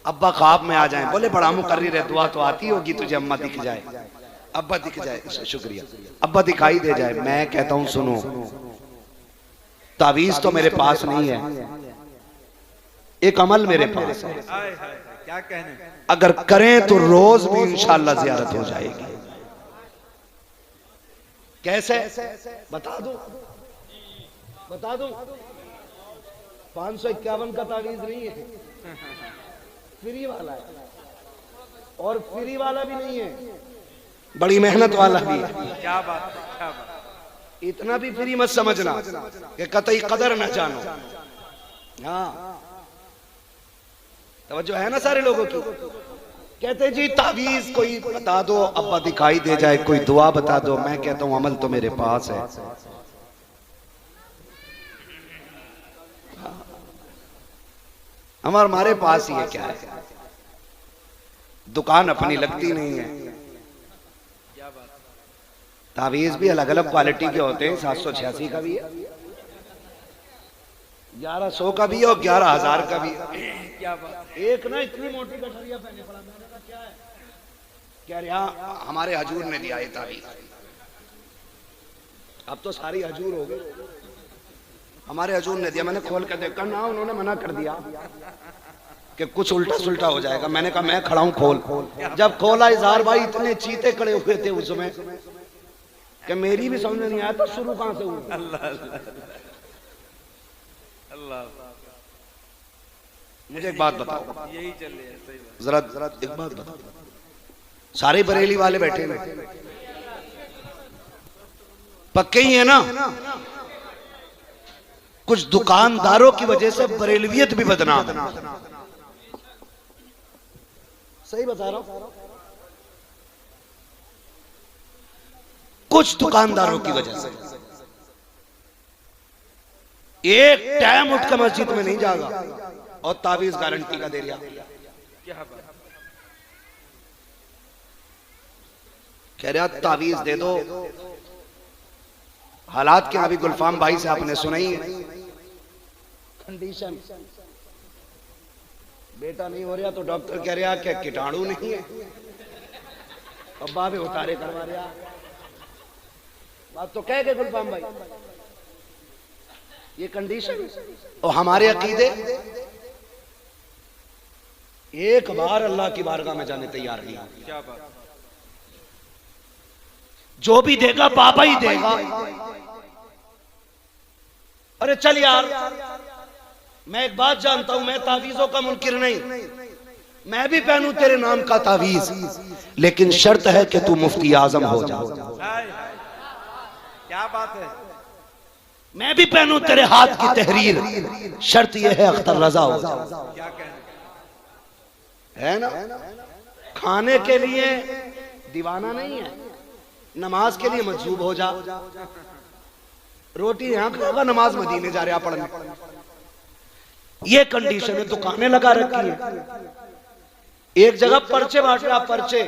अब्बा ख्वाब में आ जाएं, बोले बड़ा मुकर्रिर है, दुआ तो आती होगी तुझे, अम्मा दिख जाए, अब्बा दिख जाए, शुक्रिया, अब्बा दिखाई दे जाए। मैं कहता हूं सुनो, तावीज तो मेरे पास नहीं है, एक अमल मेरे पास है, क्या कहने, अगर करें तो रोज भी इंशाअल्लाह ज़ियारत हो जाएगी। कैसे बता दो, बता दो। 551 का तावीज नहीं है, फ्री वाला है, और फ्री वाला भी नहीं है, बड़ी मेहनत वाला भी है। क्या बात, क्या बात, इतना भी फ्री मत समझना कि कतई कदर न जानो। हाँ, तवज्जो है ना सारे लोगों की। कहते जी तावीज कोई बता दो, अब्बा दिखाई दे जाए, कोई दुआ बता दो। मैं कहता हूं अमल तो मेरे पास है। हमारे पास ही है, क्या है, दुकान अपनी लगती नहीं है। तावीज भी अलग अलग क्वालिटी के होते हैं, 786 का भी है, 1100 का भी है और 11,000 का भी है। क्या बात, एक ना इतनी मोटी गठरिया पहने पड़ा, मैंने कहा क्या है, कह रहे हाँ हमारे हजूर ने दिया है तावीज। अब तो सारी हजूर हो गई, हमारे हजूर ने दिया। मैंने खोल कर देखा ना, उन्होंने मना कर दिया कि कुछ उल्टा सुल्टा हो जाएगा। मैंने कहा मैं खड़ा हूं, खोल। जब खोला इजहार भाई इतने चीते खड़े हुए थे उसमें कि मेरी भी समझ नहीं आया था शुरू कहां से हुआ। अल्लाह अल्लाह, मुझे एक बात बताओ, यही चल रही है, सही बात। जरा एक बात बताओ, सारे बरेली वाले बैठे हैं, पक्के ही है ना? कुछ दुकानदारों की वजह से बरेलवियत भी बदनाम है। सही बता रहा हूं। कुछ दुकानदारों की वजह से एक टाइम उठकर मस्जिद में नहीं जागा और तावीज गारंटी का दे दिया। कह रहा तावीज दे दो। हालात क्या अभी गुलफाम भाई से आपने सुनाई है। कंडीशन बेटा नहीं हो रहा तो डॉक्टर कह रहा क्या कीटाणु नहीं है, अब्बा भी उतारे करवा रहा। बात तो कह गए गुलफाम भाई, ये कंडीशन। और हमारे अकीदे एक बार अल्लाह की बारगाह में जाने तैयार नहीं। क्या बात। जो भी देगा बाबा ही देगा। अरे चल यार, मैं एक बात जानता हूं, मैं तावीजों का मुनकिर नहीं, मैं भी पहनूं तेरे नाम का तावीज, लेकिन शर्त है कि तू मुफ्ती आजम हो जा। क्या बात है। मैं भी पहनूं तेरे हाथ की तहरीर, शर्त यह है अख्तर रजा हो जा। क्या कहने है ना। खाने के लिए दीवाना नहीं है, नमाज के लिए मजबूर हो जा। रोटी यहां खाएगा, नमाज मदीने जा रहा पढ़ने। ये कंडीशन है। दुकानें लगा रखी है, एक जगह पर्चे बांट रहा, पर्चे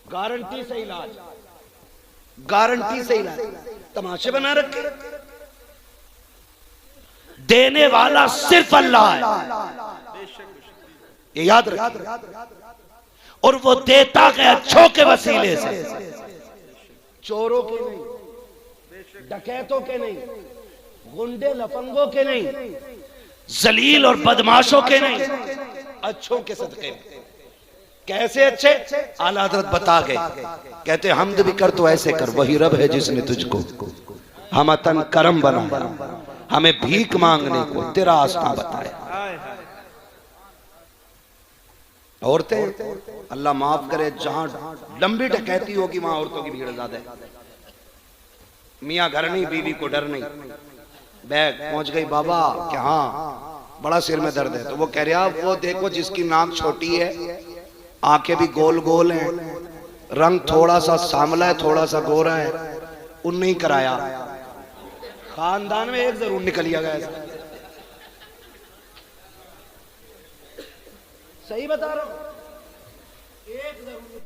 गारंटी से इलाज, गारंटी से इलाज, तमाशे बना रखे। देने वाला सिर्फ अल्लाह है, ये याद रखिए। और वो देता है अच्छों के वसीले से, चोरों के नहीं, डकैतों के नहीं, गुंडे लफंगों के नहीं, जलील और बदमाशों के नहीं, अच्छों के सदके। कैसे अच्छे? आला हज़रत बता गए, कहते हमद भी कर तो ऐसे कर, वही रब है जिसने तुझको हम अतन करम बनाया, हमें भीख मांगने को तेरा आसना बताया। औरतें अल्लाह माफ करे, जहां लंबी डकैती होगी वहां औरतों की भीड़ ज्यादा है। मियाँ घर नहीं, बीवी को डर नहीं। बैग पहुंच गई बाबा क्या, हाँ बड़ा सिर में दर्द है, तो वो कह रहा वो देखो जिसकी नाक छोटी है, आंखें भी गोल गोल हैं, रंग थोड़ा सा सांवला है, थोड़ा सा गोरा है, उन नहीं कराया। खानदान में एक जरूर निकलिया गया। सही बता रहा हूं, एक जरूर